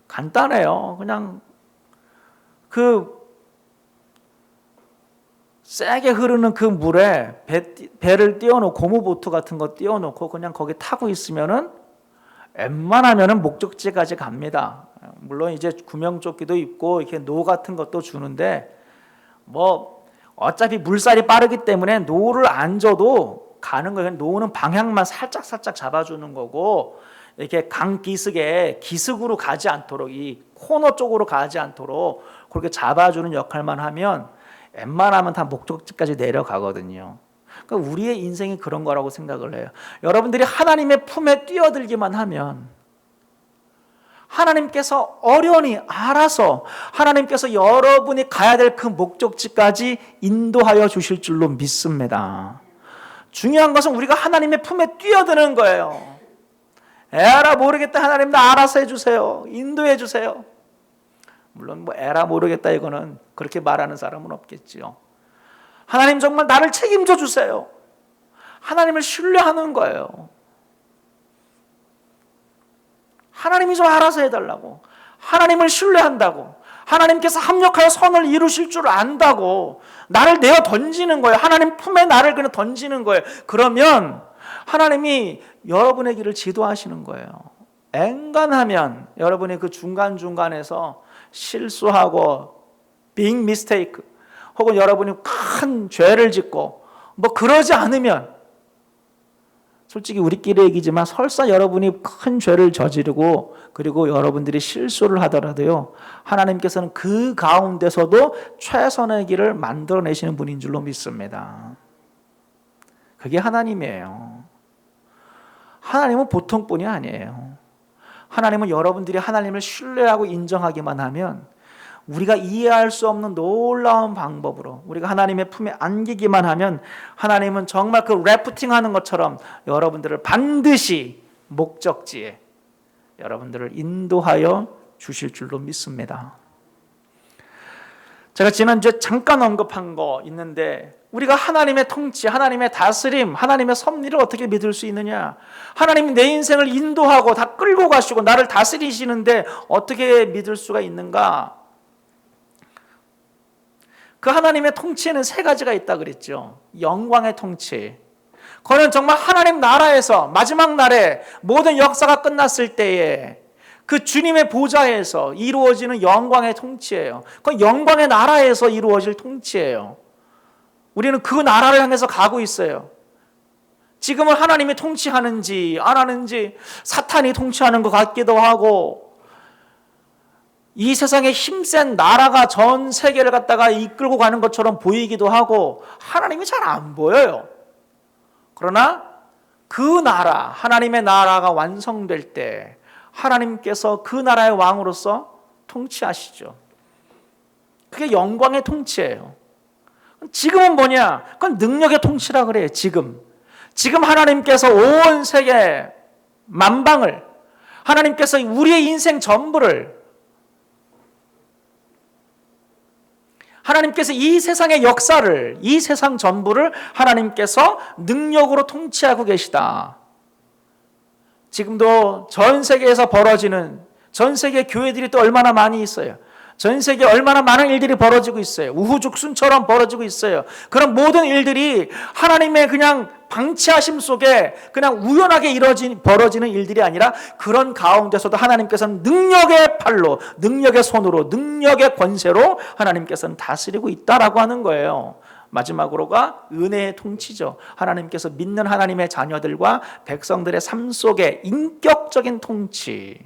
간단해요. 그냥 그 세게 흐르는 그 물에 배를 띄워놓고 고무보트 같은 거 띄워놓고 그냥 거기 타고 있으면은 웬만하면은 목적지까지 갑니다. 물론 이제 구명조끼도 입고 이렇게 노 같은 것도 주는데 뭐 어차피 물살이 빠르기 때문에 노를 안 줘도 가는 거예요. 노는 방향만 살짝 잡아주는 거고 이렇게 강 기슭으로 가지 않도록 이 코너 쪽으로 가지 않도록 그렇게 잡아주는 역할만 하면 웬만하면 다 목적지까지 내려가거든요. 그러니까 우리의 인생이 그런 거라고 생각을 해요. 여러분들이 하나님의 품에 뛰어들기만 하면 하나님께서 어련히 알아서 하나님께서 여러분이 가야 될 그 목적지까지 인도하여 주실 줄로 믿습니다. 중요한 것은 우리가 하나님의 품에 뛰어드는 거예요. 에라 모르겠다 하나님 나 알아서 해주세요. 인도해 주세요. 물론 뭐 에라 모르겠다 이거는 그렇게 말하는 사람은 없겠지요. 하나님 정말 나를 책임져 주세요. 하나님을 신뢰하는 거예요. 하나님이 좀 알아서 해달라고. 하나님을 신뢰한다고. 하나님께서 합력하여 선을 이루실 줄 안다고. 나를 내어 던지는 거예요. 하나님 품에 나를 그냥 던지는 거예요. 그러면 하나님이 여러분의 길을 지도하시는 거예요. 엔간하면 여러분이 그 중간중간에서 실수하고 빅 미스테이크 혹은 여러분이 큰 죄를 짓고 뭐 그러지 않으면 솔직히 우리끼리 얘기지만 설사 여러분이 큰 죄를 저지르고 그리고 여러분들이 실수를 하더라도요 하나님께서는 그 가운데서도 최선의 길을 만들어내시는 분인 줄로 믿습니다. 그게 하나님이에요. 하나님은 보통 분이 아니에요. 하나님은 여러분들이 하나님을 신뢰하고 인정하기만 하면 우리가 이해할 수 없는 놀라운 방법으로 우리가 하나님의 품에 안기기만 하면 하나님은 정말 그 래프팅하는 것처럼 여러분들을 반드시 목적지에 여러분들을 인도하여 주실 줄로 믿습니다. 제가 지난주에 잠깐 언급한 거 있는데 우리가 하나님의 통치, 하나님의 다스림, 하나님의 섭리를 어떻게 믿을 수 있느냐? 하나님이 내 인생을 인도하고 다 끌고 가시고 나를 다스리시는데 어떻게 믿을 수가 있는가? 그 하나님의 통치에는 세 가지가 있다 그랬죠. 영광의 통치. 그거는 정말 하나님 나라에서 마지막 날에 모든 역사가 끝났을 때에 그 주님의 보좌에서 이루어지는 영광의 통치예요. 그건 영광의 나라에서 이루어질 통치예요. 우리는 그 나라를 향해서 가고 있어요. 지금은 하나님이 통치하는지 안 하는지 사탄이 통치하는 것 같기도 하고 이 세상에 힘센 나라가 전 세계를 갖다가 이끌고 가는 것처럼 보이기도 하고 하나님이 잘 안 보여요. 그러나 그 나라, 하나님의 나라가 완성될 때 하나님께서 그 나라의 왕으로서 통치하시죠. 그게 영광의 통치예요. 지금은 뭐냐? 그건 능력의 통치라 그래요. 지금 하나님께서 온 세계 만방을, 하나님께서 우리의 인생 전부를, 하나님께서 이 세상의 역사를, 이 세상 전부를 하나님께서 능력으로 통치하고 계시다. 지금도 전 세계에서 벌어지는, 전 세계 교회들이 또 얼마나 많이 있어요. 전 세계에 얼마나 많은 일들이 벌어지고 있어요. 우후죽순처럼 벌어지고 있어요. 그런 모든 일들이 하나님의 그냥 방치하심 속에 그냥 우연하게 벌어지는 일들이 아니라 그런 가운데서도 하나님께서는 능력의 팔로, 능력의 손으로, 능력의 권세로 하나님께서는 다스리고 있다라고 하는 거예요. 마지막으로가 은혜의 통치죠. 하나님께서 믿는 하나님의 자녀들과 백성들의 삶 속에 인격적인 통치,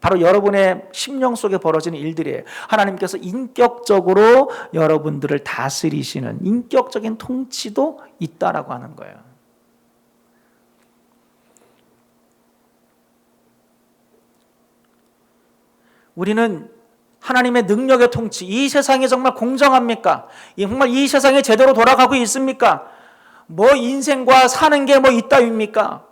바로 여러분의 심령 속에 벌어지는 일들이에요. 하나님께서 인격적으로 여러분들을 다스리시는 인격적인 통치도 있다라고 하는 거예요. 우리는 하나님의 능력의 통치, 이 세상이 정말 공정합니까? 정말 이 세상이 제대로 돌아가고 있습니까? 뭐 인생과 사는 게 뭐 이따위입니까?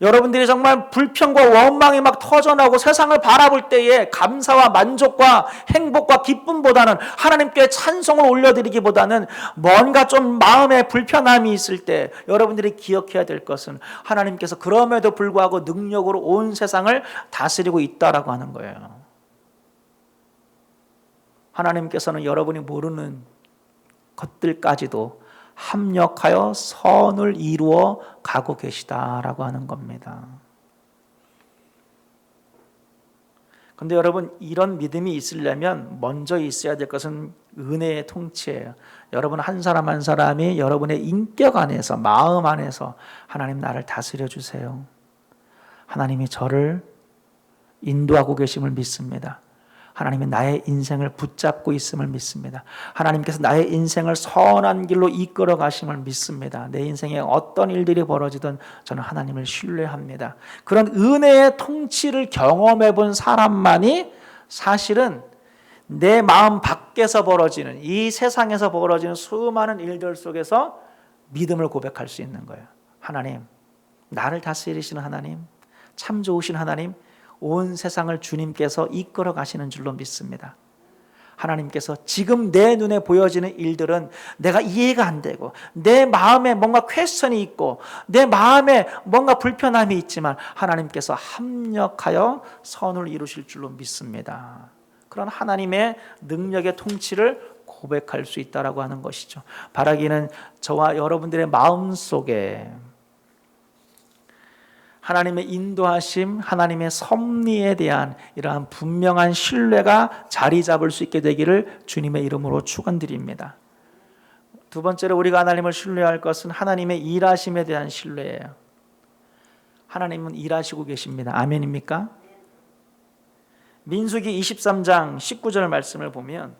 여러분들이 정말 불평과 원망이 막 터져나오고 세상을 바라볼 때에 감사와 만족과 행복과 기쁨보다는 하나님께 찬송을 올려드리기보다는 뭔가 좀 마음에 불편함이 있을 때 여러분들이 기억해야 될 것은 하나님께서 그럼에도 불구하고 능력으로 온 세상을 다스리고 있다라고 하는 거예요. 하나님께서는 여러분이 모르는 것들까지도 합력하여 선을 이루어 가고 계시다라고 하는 겁니다. 그런데 여러분, 이런 믿음이 있으려면 먼저 있어야 될 것은 은혜의 통치예요. 여러분 한 사람 한 사람이 여러분의 인격 안에서, 마음 안에서 하나님 나를 다스려 주세요. 하나님이 저를 인도하고 계심을 믿습니다. 하나님이 나의 인생을 붙잡고 있음을 믿습니다. 하나님께서 나의 인생을 선한 길로 이끌어 가심을 믿습니다. 내 인생에 어떤 일들이 벌어지든 저는 하나님을 신뢰합니다. 그런 은혜의 통치를 경험해 본 사람만이 사실은 내 마음 밖에서 벌어지는, 이 세상에서 벌어지는 수많은 일들 속에서 믿음을 고백할 수 있는 거예요. 하나님, 나를 다스리시는 하나님, 참 좋으신 하나님, 온 세상을 주님께서 이끌어 가시는 줄로 믿습니다. 하나님께서 지금 내 눈에 보여지는 일들은 내가 이해가 안 되고 내 마음에 뭔가 퀘스천이 있고 내 마음에 뭔가 불편함이 있지만 하나님께서 합력하여 선을 이루실 줄로 믿습니다. 그런 하나님의 능력의 통치를 고백할 수 있다라고 하는 것이죠. 바라기는 저와 여러분들의 마음 속에 하나님의 인도하심, 하나님의 섭리에 대한 이러한 분명한 신뢰가 자리 잡을 수 있게 되기를 주님의 이름으로 축원드립니다. 두 번째로 우리가 하나님을 신뢰할 것은 하나님의 일하심에 대한 신뢰예요. 하나님은 일하시고 계십니다. 아멘입니까? 민수기 23장 19절 말씀을 보면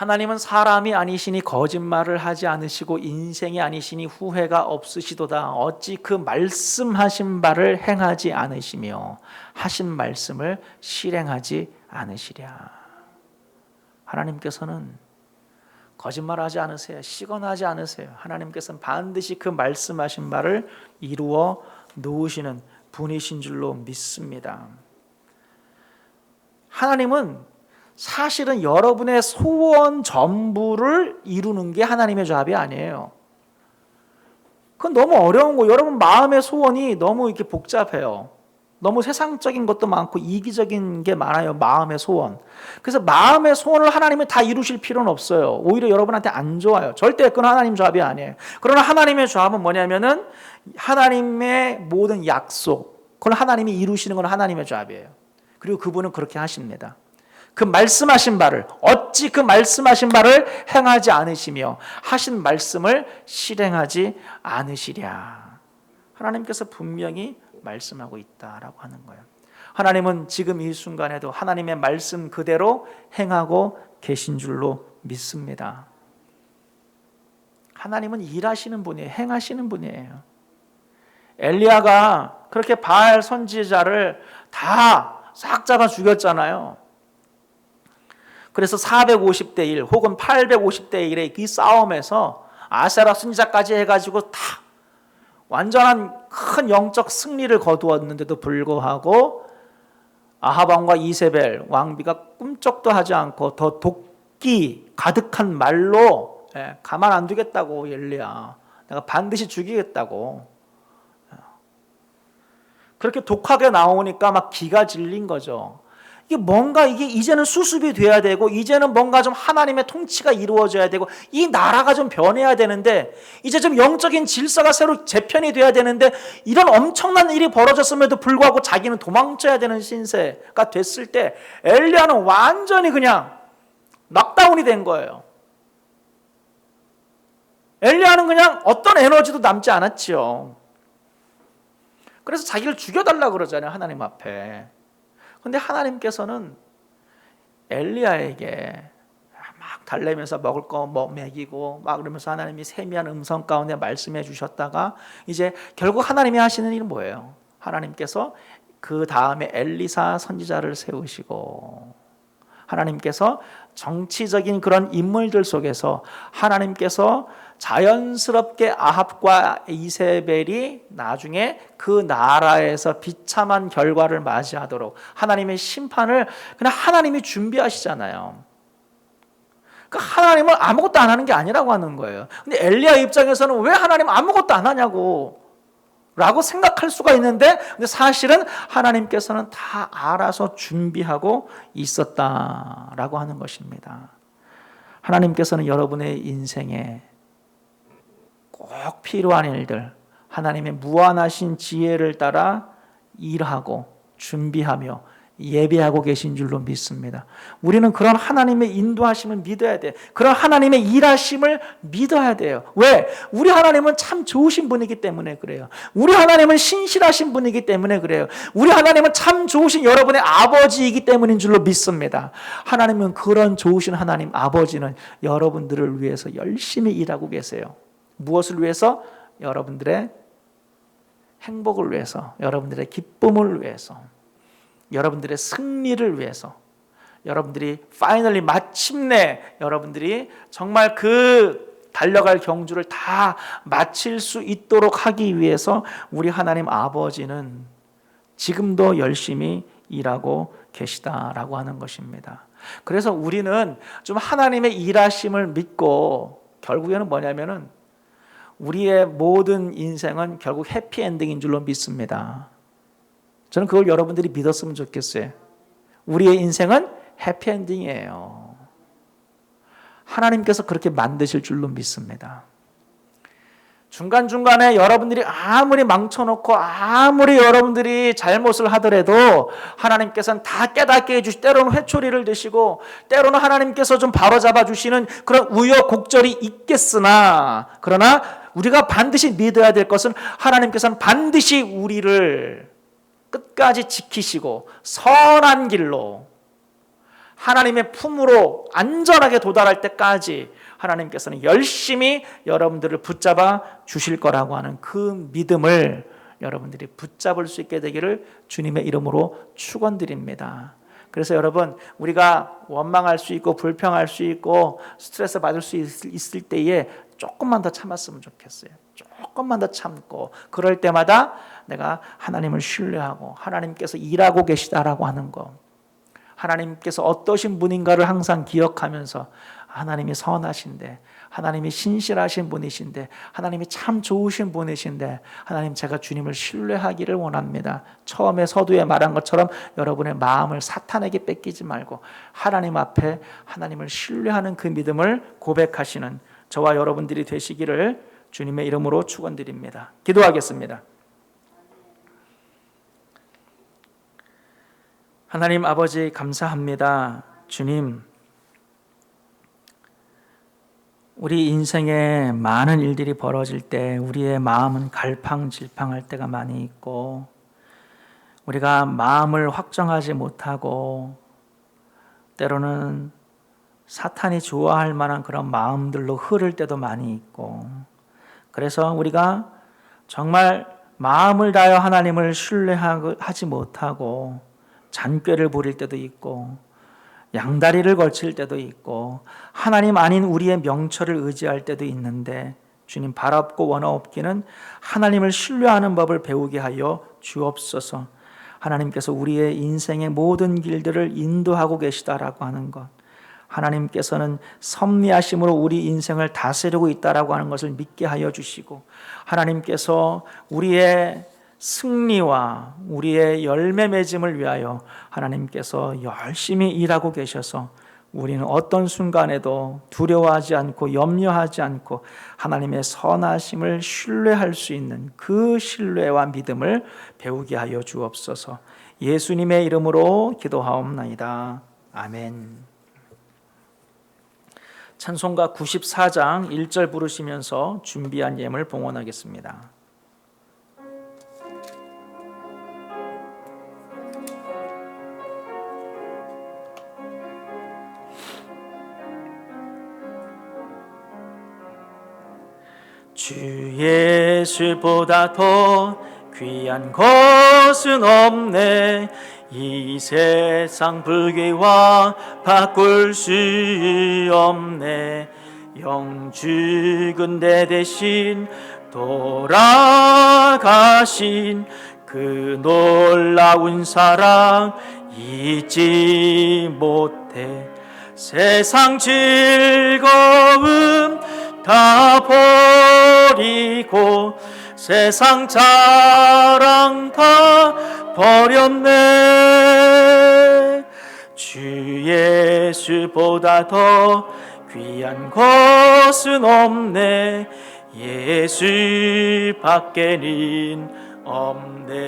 하나님은 사람이 아니시니 거짓말을 하지 않으시고 인생이 아니시니 후회가 없으시도다. 어찌 그 말씀하신 바를 행하지 않으시며 하신 말씀을 실행하지 않으시랴. 하나님께서는 거짓말하지 않으세요. 시건하지 않으세요. 하나님께서는 반드시 그 말씀하신 바를 이루어 놓으시는 분이신 줄로 믿습니다. 하나님은 사실은 여러분의 소원 전부를 이루는 게 하나님의 잡이 아니에요. 그건 너무 어려운 거. 여러분 마음의 소원이 너무 이렇게 복잡해요. 너무 세상적인 것도 많고 이기적인 게 많아요. 마음의 소원. 그래서 마음의 소원을 하나님이 다 이루실 필요는 없어요. 오히려 여러분한테 안 좋아요. 절대 그건 하나님 잡이 아니에요. 그러나 하나님의 잡은 뭐냐면은 하나님의 모든 약속, 그걸 하나님이 이루시는 건 하나님의 잡이에요. 그리고 그분은 그렇게 하십니다. 그 말씀하신 바를, 어찌 그 말씀하신 바를 행하지 않으시며 하신 말씀을 실행하지 않으시랴. 하나님께서 분명히 말씀하고 있다라고 하는 거예요. 하나님은 지금 이 순간에도 하나님의 말씀 그대로 행하고 계신 줄로 믿습니다. 하나님은 일하시는 분이에요. 행하시는 분이에요. 엘리야가 그렇게 바알 선지자를 다 싹 잡아 죽였잖아요. 그래서 450대 1 혹은 850대 1의 그 싸움에서 아세라 선지자까지 해가지고 다 완전한 큰 영적 승리를 거두었는데도 불구하고 아합 왕과 이세벨 왕비가 꿈쩍도 하지 않고 더 독기 가득한 말로 가만 안 두겠다고, 엘리야 내가 반드시 죽이겠다고. 그렇게 독하게 나오니까 막 기가 질린 거죠. 이게 뭔가 이게 이제는 수습이 돼야 되고 이제는 뭔가 좀 하나님의 통치가 이루어져야 되고 이 나라가 좀 변해야 되는데 이제 좀 영적인 질서가 새로 재편이 돼야 되는데 이런 엄청난 일이 벌어졌음에도 불구하고 자기는 도망쳐야 되는 신세가 됐을 때 엘리야는 완전히 그냥 락다운이 된 거예요. 엘리야는 그냥 어떤 에너지도 남지 않았지요. 그래서 자기를 죽여달라고 그러잖아요, 하나님 앞에. 근데 하나님께서는 엘리야에게 막 달래면서 먹을 거 먹이고 막 그러면서 하나님이 세미한 음성 가운데 말씀해 주셨다가 이제 결국 하나님이 하시는 일은 뭐예요? 하나님께서 그 다음에 엘리사 선지자를 세우시고 하나님께서 정치적인 그런 인물들 속에서 하나님께서 자연스럽게 아합과 이세벨이 나중에 그 나라에서 비참한 결과를 맞이하도록 하나님의 심판을 그냥 하나님이 준비하시잖아요. 그러니까 하나님은 아무것도 안 하는 게 아니라고 하는 거예요. 근데 엘리야 입장에서는 왜 하나님 아무것도 안 하냐고 라고 생각할 수가 있는데 근데 사실은 하나님께서는 다 알아서 준비하고 있었다라고 하는 것입니다. 하나님께서는 여러분의 인생에 꼭 필요한 일들, 하나님의 무한하신 지혜를 따라 일하고 준비하며 예배하고 계신 줄로 믿습니다. 우리는 그런 하나님의 인도하심을 믿어야 돼. 그런 하나님의 일하심을 믿어야 돼요. 왜? 우리 하나님은 참 좋으신 분이기 때문에 그래요. 우리 하나님은 신실하신 분이기 때문에 그래요. 우리 하나님은 참 좋으신 여러분의 아버지이기 때문인 줄로 믿습니다. 하나님은 그런 좋으신 하나님 아버지는 여러분들을 위해서 열심히 일하고 계세요. 무엇을 위해서? 여러분들의 행복을 위해서, 여러분들의 기쁨을 위해서, 여러분들의 승리를 위해서, 여러분들이 파이널리 마침내 여러분들이 정말 그 달려갈 경주를 다 마칠 수 있도록 하기 위해서 우리 하나님 아버지는 지금도 열심히 일하고 계시다라고 하는 것입니다. 그래서 우리는 좀 하나님의 일하심을 믿고 결국에는 뭐냐면은 우리의 모든 인생은 결국 해피엔딩인 줄로 믿습니다. 저는 그걸 여러분들이 믿었으면 좋겠어요. 우리의 인생은 해피엔딩이에요. 하나님께서 그렇게 만드실 줄로 믿습니다. 중간중간에 여러분들이 아무리 망쳐놓고 아무리 여러분들이 잘못을 하더라도 하나님께서는 다 깨닫게 해주시고 때로는 회초리를 드시고 때로는 하나님께서 좀 바로잡아 주시는 그런 우여곡절이 있겠으나 그러나 우리가 반드시 믿어야 될 것은 하나님께서는 반드시 우리를 끝까지 지키시고 선한 길로 하나님의 품으로 안전하게 도달할 때까지 하나님께서는 열심히 여러분들을 붙잡아 주실 거라고 하는 그 믿음을 여러분들이 붙잡을 수 있게 되기를 주님의 이름으로 축원드립니다. 그래서 여러분 우리가 원망할 수 있고 불평할 수 있고 스트레스 받을 수 있을 때에 조금만 더 참았으면 좋겠어요. 조금만 더 참고 그럴 때마다 내가 하나님을 신뢰하고 하나님께서 일하고 계시다라고 하는 거, 하나님께서 어떠신 분인가를 항상 기억하면서 하나님이 선하신데 하나님이 신실하신 분이신데 하나님이 참 좋으신 분이신데 하나님 제가 주님을 신뢰하기를 원합니다. 처음에 서두에 말한 것처럼 여러분의 마음을 사탄에게 뺏기지 말고 하나님 앞에 하나님을 신뢰하는 그 믿음을 고백하시는 저와 여러분들이 되시기를 주님의 이름으로 축원드립니다. 기도하겠습니다. 하나님 아버지 감사합니다. 주님, 우리 인생에 많은 일들이 벌어질 때 우리의 마음은 갈팡질팡할 때가 많이 있고 우리가 마음을 확정하지 못하고 때로는 사탄이 좋아할 만한 그런 마음들로 흐를 때도 많이 있고 그래서 우리가 정말 마음을 다하여 하나님을 신뢰하지 못하고 잔꾀를 부릴 때도 있고 양다리를 걸칠 때도 있고 하나님 아닌 우리의 명철을 의지할 때도 있는데 주님, 발 없고 원 없기는 하나님을 신뢰하는 법을 배우게 하여 주옵소서. 하나님께서 우리의 인생의 모든 길들을 인도하고 계시다라고 하는 것, 하나님께서는 섭리하심으로 우리 인생을 다스리고 있다라고 하는 것을 믿게 하여 주시고, 하나님께서 우리의 승리와 우리의 열매 맺음을 위하여 하나님께서 열심히 일하고 계셔서 우리는 어떤 순간에도 두려워하지 않고 염려하지 않고 하나님의 선하심을 신뢰할 수 있는 그 신뢰와 믿음을 배우게 하여 주옵소서. 예수님의 이름으로 기도하옵나이다. 아멘. 찬송가 94장 1절 부르시면서 준비한 예물 봉헌하겠습니다. 주 예수보다 더 귀한 것은 없네. 이 세상 불귀와 바꿀 수 없네. 영죽은 내 대신 돌아가신 그 놀라운 사랑 잊지 못해. 세상 즐거움 다 버리고 세상 자랑 다 버렸네. 주 예수보다 더 귀한 것은 없네. 예수 밖에는 없네.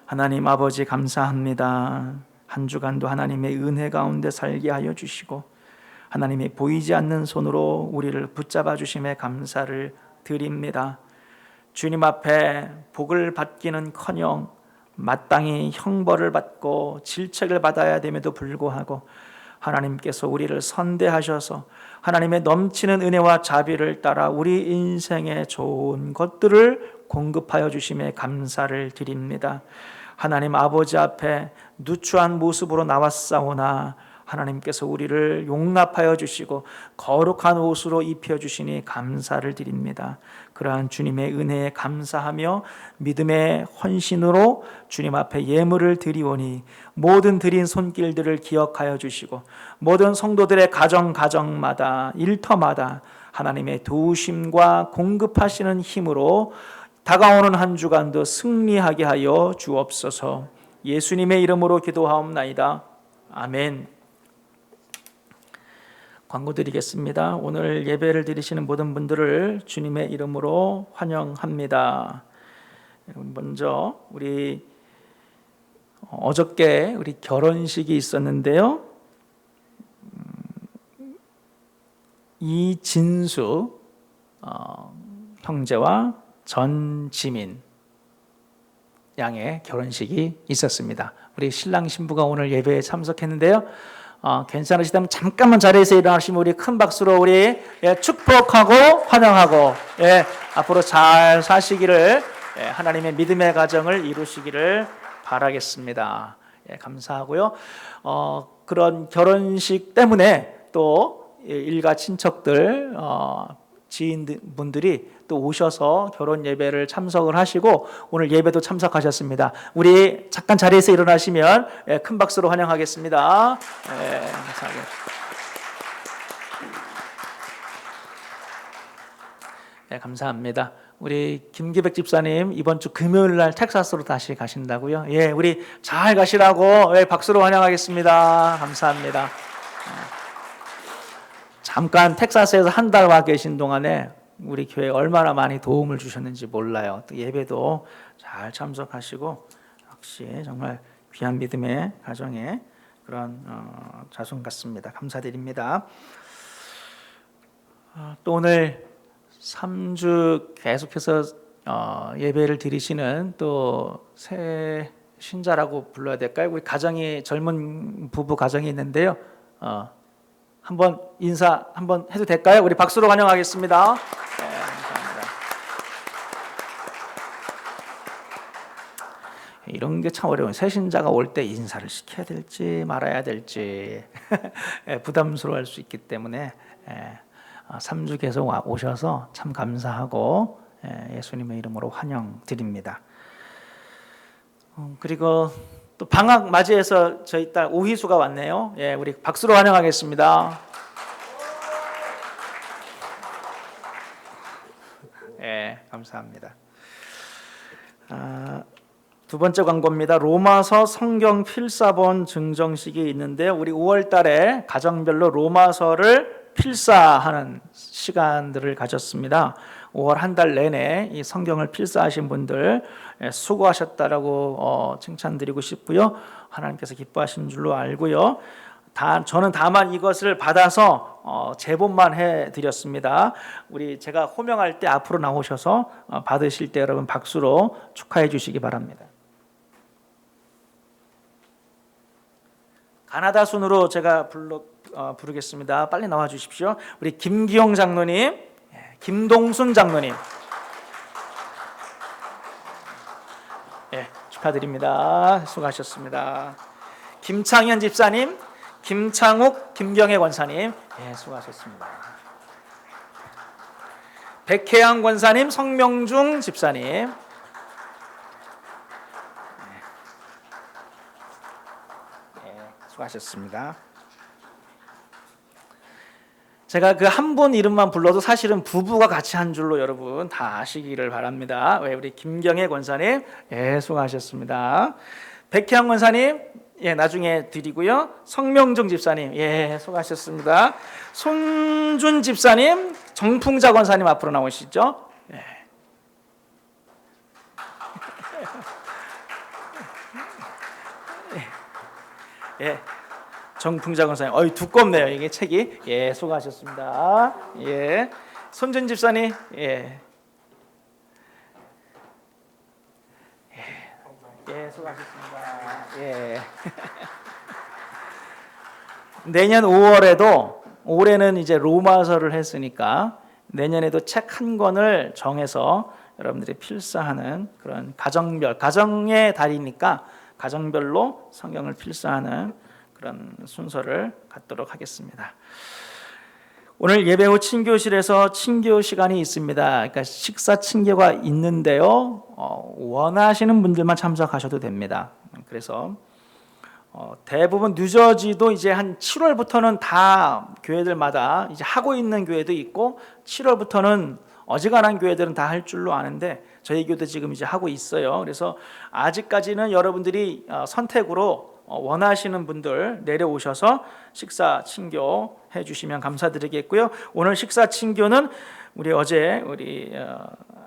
하나님 아버지, 감사합니다. 한 주간도 하나님의 은혜 가운데 살게 하여 주시고 하나님의 보이지 않는 손으로 우리를 붙잡아 주심에 감사를 드립니다. 주님 앞에 복을 받기는커녕 마땅히 형벌을 받고 질책을 받아야 됨에도 불구하고 하나님께서 우리를 선대하셔서 하나님의 넘치는 은혜와 자비를 따라 우리 인생의 좋은 것들을 공급하여 주심에 감사를 드립니다. 하나님 아버지 앞에 누추한 모습으로 나왔사오나 하나님께서 우리를 용납하여 주시고 거룩한 옷으로 입혀주시니 감사를 드립니다. 그러한 주님의 은혜에 감사하며 믿음의 헌신으로 주님 앞에 예물을 드리오니 모든 드린 손길들을 기억하여 주시고 모든 성도들의 가정마다 일터마다 하나님의 도우심과 공급하시는 힘으로 다가오는 한 주간도 승리하게 하여 주옵소서. 예수님의 이름으로 기도하옵나이다. 아멘. 광고 드리겠습니다. 오늘 예배를 드리시는 모든 분들을 주님의 이름으로 환영합니다. 먼저 우리 어저께 우리 결혼식이 있었는데요. 이진수 형제와 전지민 양의 결혼식이 있었습니다. 우리 신랑 신부가 오늘 예배에 참석했는데요. 괜찮으시다면 잠깐만 자리에서 일어나시면 우리 큰 박수로 우리 축복하고 환영하고 앞으로 잘 사시기를 하나님의 믿음의 가정을 이루시기를 바라겠습니다. 감사하고요. 그런 결혼식 때문에 또 일가 친척들 지인분들이 또 오셔서 결혼 예배를 참석을 하시고 오늘 예배도 참석하셨습니다. 우리 잠깐 자리에서 일어나시면 큰 박수로 환영하겠습니다. 감사합니다. 감사합니다. 우리 김기백 집사님 이번 주 금요일 날 텍사스로 다시 가신다고요? 우리 잘 가시라고 박수로 환영하겠습니다. 감사합니다. 잠깐 텍사스에서 한 달 와 계신 동안에 우리 교회에 얼마나 많이 도움을 주셨는지 몰라요. 또 예배도 잘 참석하시고 역시 정말 귀한 믿음의 가정의 그런 자손 같습니다. 감사드립니다. 또 오늘 3주 계속해서 예배를 드리시는 또 새 신자라고 불러야 될까요? 우리 가정이 젊은 부부 가정이 있는데요. 한번 인사 한번 해도 될까요? 우리 박수로 환영하겠습니다. 감사합니다. 이런 게 참 어려워요. 새신자가 올 때 인사를 시켜야 될지 말아야 될지 부담스러워할 수 있기 때문에 3주 계속 오셔서 참 감사하고 예수님의 이름으로 환영드립니다. 그리고 또 방학 맞이해서 저희 딸 오희수가 왔네요. 예, 우리 박수로 환영하겠습니다. 예, 감사합니다. 두 번째 광고입니다. 로마서 성경 필사본 증정식이 있는데 우리 5월 달에 가정별로 로마서를 필사하는 시간들을 가졌습니다. 5월 한 달 내내 이 성경을 필사하신 분들 수고하셨다라고 칭찬드리고 싶고요. 하나님께서 기뻐하신 줄로 알고요. 저는 다만 이것을 받아서 제본만 해드렸습니다. 제가 호명할 때 앞으로 나오셔서 받으실 때 여러분 박수로 축하해 주시기 바랍니다. 가나다 순으로 제가 부르겠습니다. 빨리 나와 주십시오. 우리 김기용 장로님, 김동순 장로님, 축하드립니다. 수고하셨습니다. 김창현 집사님, 김창욱, 김경애 권사님, 수고하셨습니다. 백혜양 권사님, 성명중 집사님, 수고하셨습니다. 제가 그 한 분 이름만 불러도 사실은 부부가 같이 한 줄로 여러분 다 아시기를 바랍니다. 우리 김경애 권사님, 수고하셨습니다. 백혜양 권사님, 나중에 드리고요. 성명중 집사님, 수고하셨습니다. 손준 집사님, 정풍자 권사님 앞으로 나오시죠. 정풍자 권사님, 두껍네요 이게 책이. 수고하셨습니다. 손준 집사님, 수고하셨습니다. 내년 5월에도 올해는 이제 로마서를 했으니까 내년에도 책 한 권을 정해서 여러분들이 필사하는 그런 가정의 달이니까 가정별로 성경을 필사하는 그런 순서를 갖도록 하겠습니다. 오늘 예배 후 친교실에서 친교 시간이 있습니다. 그러니까 식사 친교가 있는데요. 원하시는 분들만 참석하셔도 됩니다. 그래서 대부분 뉴저지도 이제 한 7월부터는 다 교회들마다 이제 하고 있는 교회도 있고 7월부터는 어지간한 교회들은 다 할 줄로 아는데 저희 교회도 지금 이제 하고 있어요. 그래서 아직까지는 여러분들이 선택으로 원하시는 분들 내려오셔서 식사 친교 해주시면 감사드리겠고요. 오늘 식사 친교는 어제 우리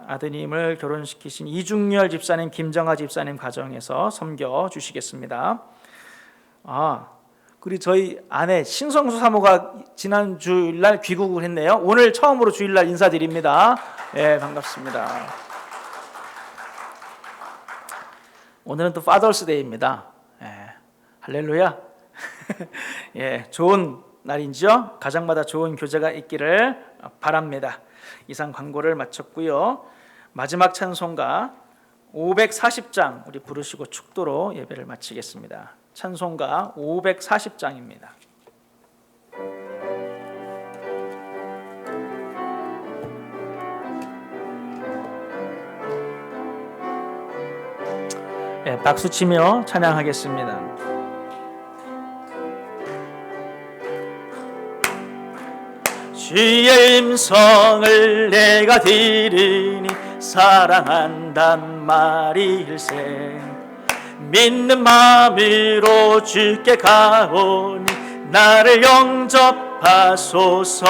아드님을 결혼시키신 이중열 집사님, 김정아 집사님 가정에서 섬겨 주시겠습니다. 그리고 저희 아내 신성수 사모가 지난 주일날 귀국을 했네요. 오늘 처음으로 주일날 인사드립니다. 반갑습니다. 오늘은 또 파더스데이입니다. 할렐루야. 좋은 날이죠. 가정마다 좋은 교제가 있기를 바랍니다. 이상 광고를 마쳤고요. 마지막 찬송가 540장 우리 부르시고 축도로 예배를 마치겠습니다. 찬송가 540장입니다. 박수치며 찬양하겠습니다. 주의 음성을 내가 들으니 사랑한단 말일세. 믿는 마음으로 주께 가오니 나를 영접하소서.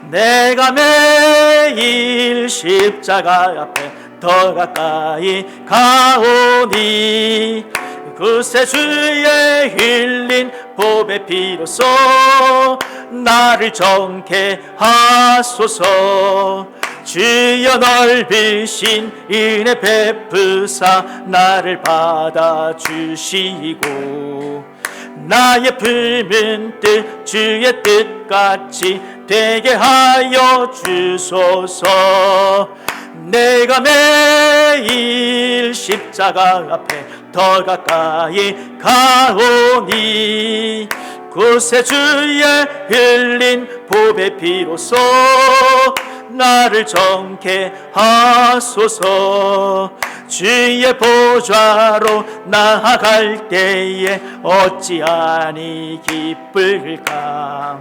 내가 매일 십자가 앞에 더 가까이 가오니 그새 주의 흘린 보배 피로써 나를 정케 하소서. 주여 넓으신 은혜 베푸사 나를 받아주시고 나의 품은 뜻 주의 뜻같이 되게 하여 주소서. 내가 매일 십자가 앞에 더 가까이 가오니 구세주의 흘린 보배 피로써 나를 정케 하소서. 주의 보좌로 나아갈 때에 어찌하니 기쁠까.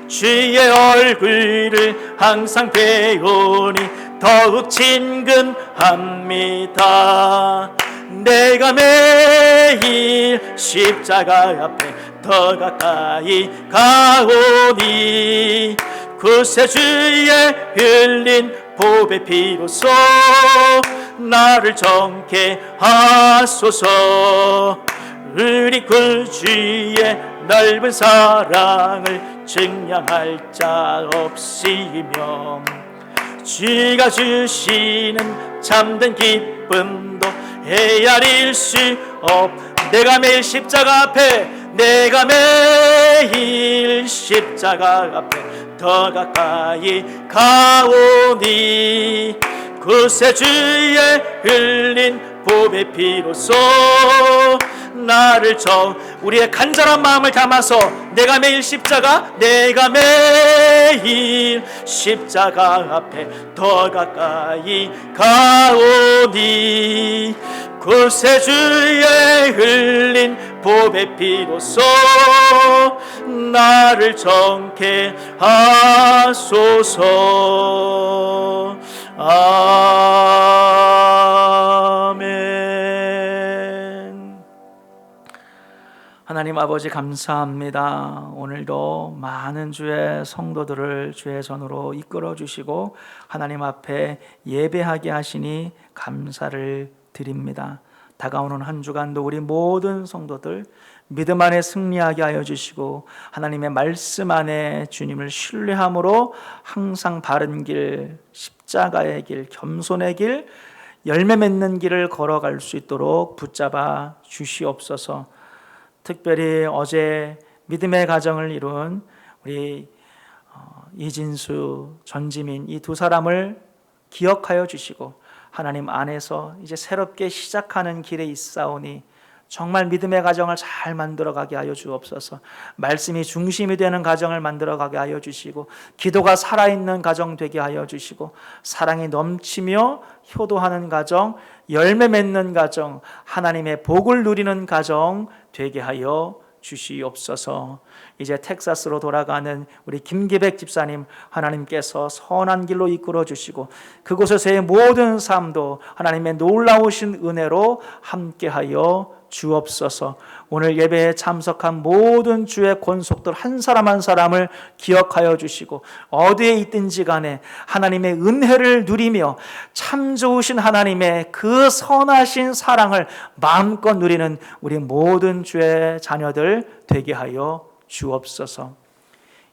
주의 얼굴을 항상 배우니 더욱 친근합니다. 내가 매일 십자가 앞에 더 가까이 가오니 구세주의 흘린 보배 피로써 나를 정케 하소서. 우리 구주의 넓은 사랑을 증량할 자 없이며 주가 주시는 참된 기쁨도 헤아릴 수 없. 내가 매일 십자가 앞에 더 가까이 가오니 구세주의 흘린 보배 피로써 나를 우리의 간절한 마음을 담아서 내가 매일 십자가 앞에 더 가까이 가오니 구세주의 흘린 보배 피로써 나를 정케 하소서. 아멘. 하나님 아버지 감사합니다. 오늘도 많은 주의 성도들을 주의 손으로 이끌어 주시고 하나님 앞에 예배하게 하시니 감사를 드립니다. 다가오는 한 주간도 우리 모든 성도들 믿음 안에 승리하게 하여 주시고 하나님의 말씀 안에 주님을 신뢰함으로 항상 바른 길, 십자가의 길, 겸손의 길, 열매 맺는 길을 걸어갈 수 있도록 붙잡아 주시옵소서. 특별히 어제 믿음의 가정을 이룬 우리 이진수, 전지민 이 두 사람을 기억하여 주시고 하나님 안에서 이제 새롭게 시작하는 길에 있사오니 정말 믿음의 가정을 잘 만들어가게 하여 주옵소서. 말씀이 중심이 되는 가정을 만들어가게 하여 주시고 기도가 살아있는 가정 되게 하여 주시고 사랑이 넘치며 효도하는 가정, 열매 맺는 가정, 하나님의 복을 누리는 가정 되게 하여 주시옵소서. 이제 텍사스로 돌아가는 우리 김기백 집사님 하나님께서 선한 길로 이끌어 주시고 그곳에서의 모든 삶도 하나님의 놀라우신 은혜로 함께하여 주옵소서. 오늘 예배에 참석한 모든 주의 권속들 한 사람 한 사람을 기억하여 주시고 어디에 있든지 간에 하나님의 은혜를 누리며 참 좋으신 하나님의 그 선하신 사랑을 마음껏 누리는 우리 모든 주의 자녀들 되게 하여 주옵소서.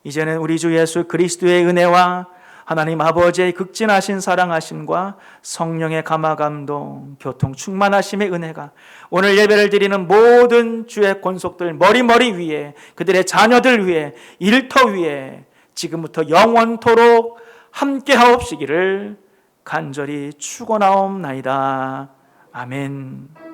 이제는 우리 주 예수 그리스도의 은혜와 하나님 아버지의 극진하신 사랑하심과 성령의 감화감동, 교통 충만하심의 은혜가 오늘 예배를 드리는 모든 주의 권속들 머리 위에 그들의 자녀들 위에 일터 위에 지금부터 영원토록 함께하옵시기를 간절히 축원하옵나이다. 아멘.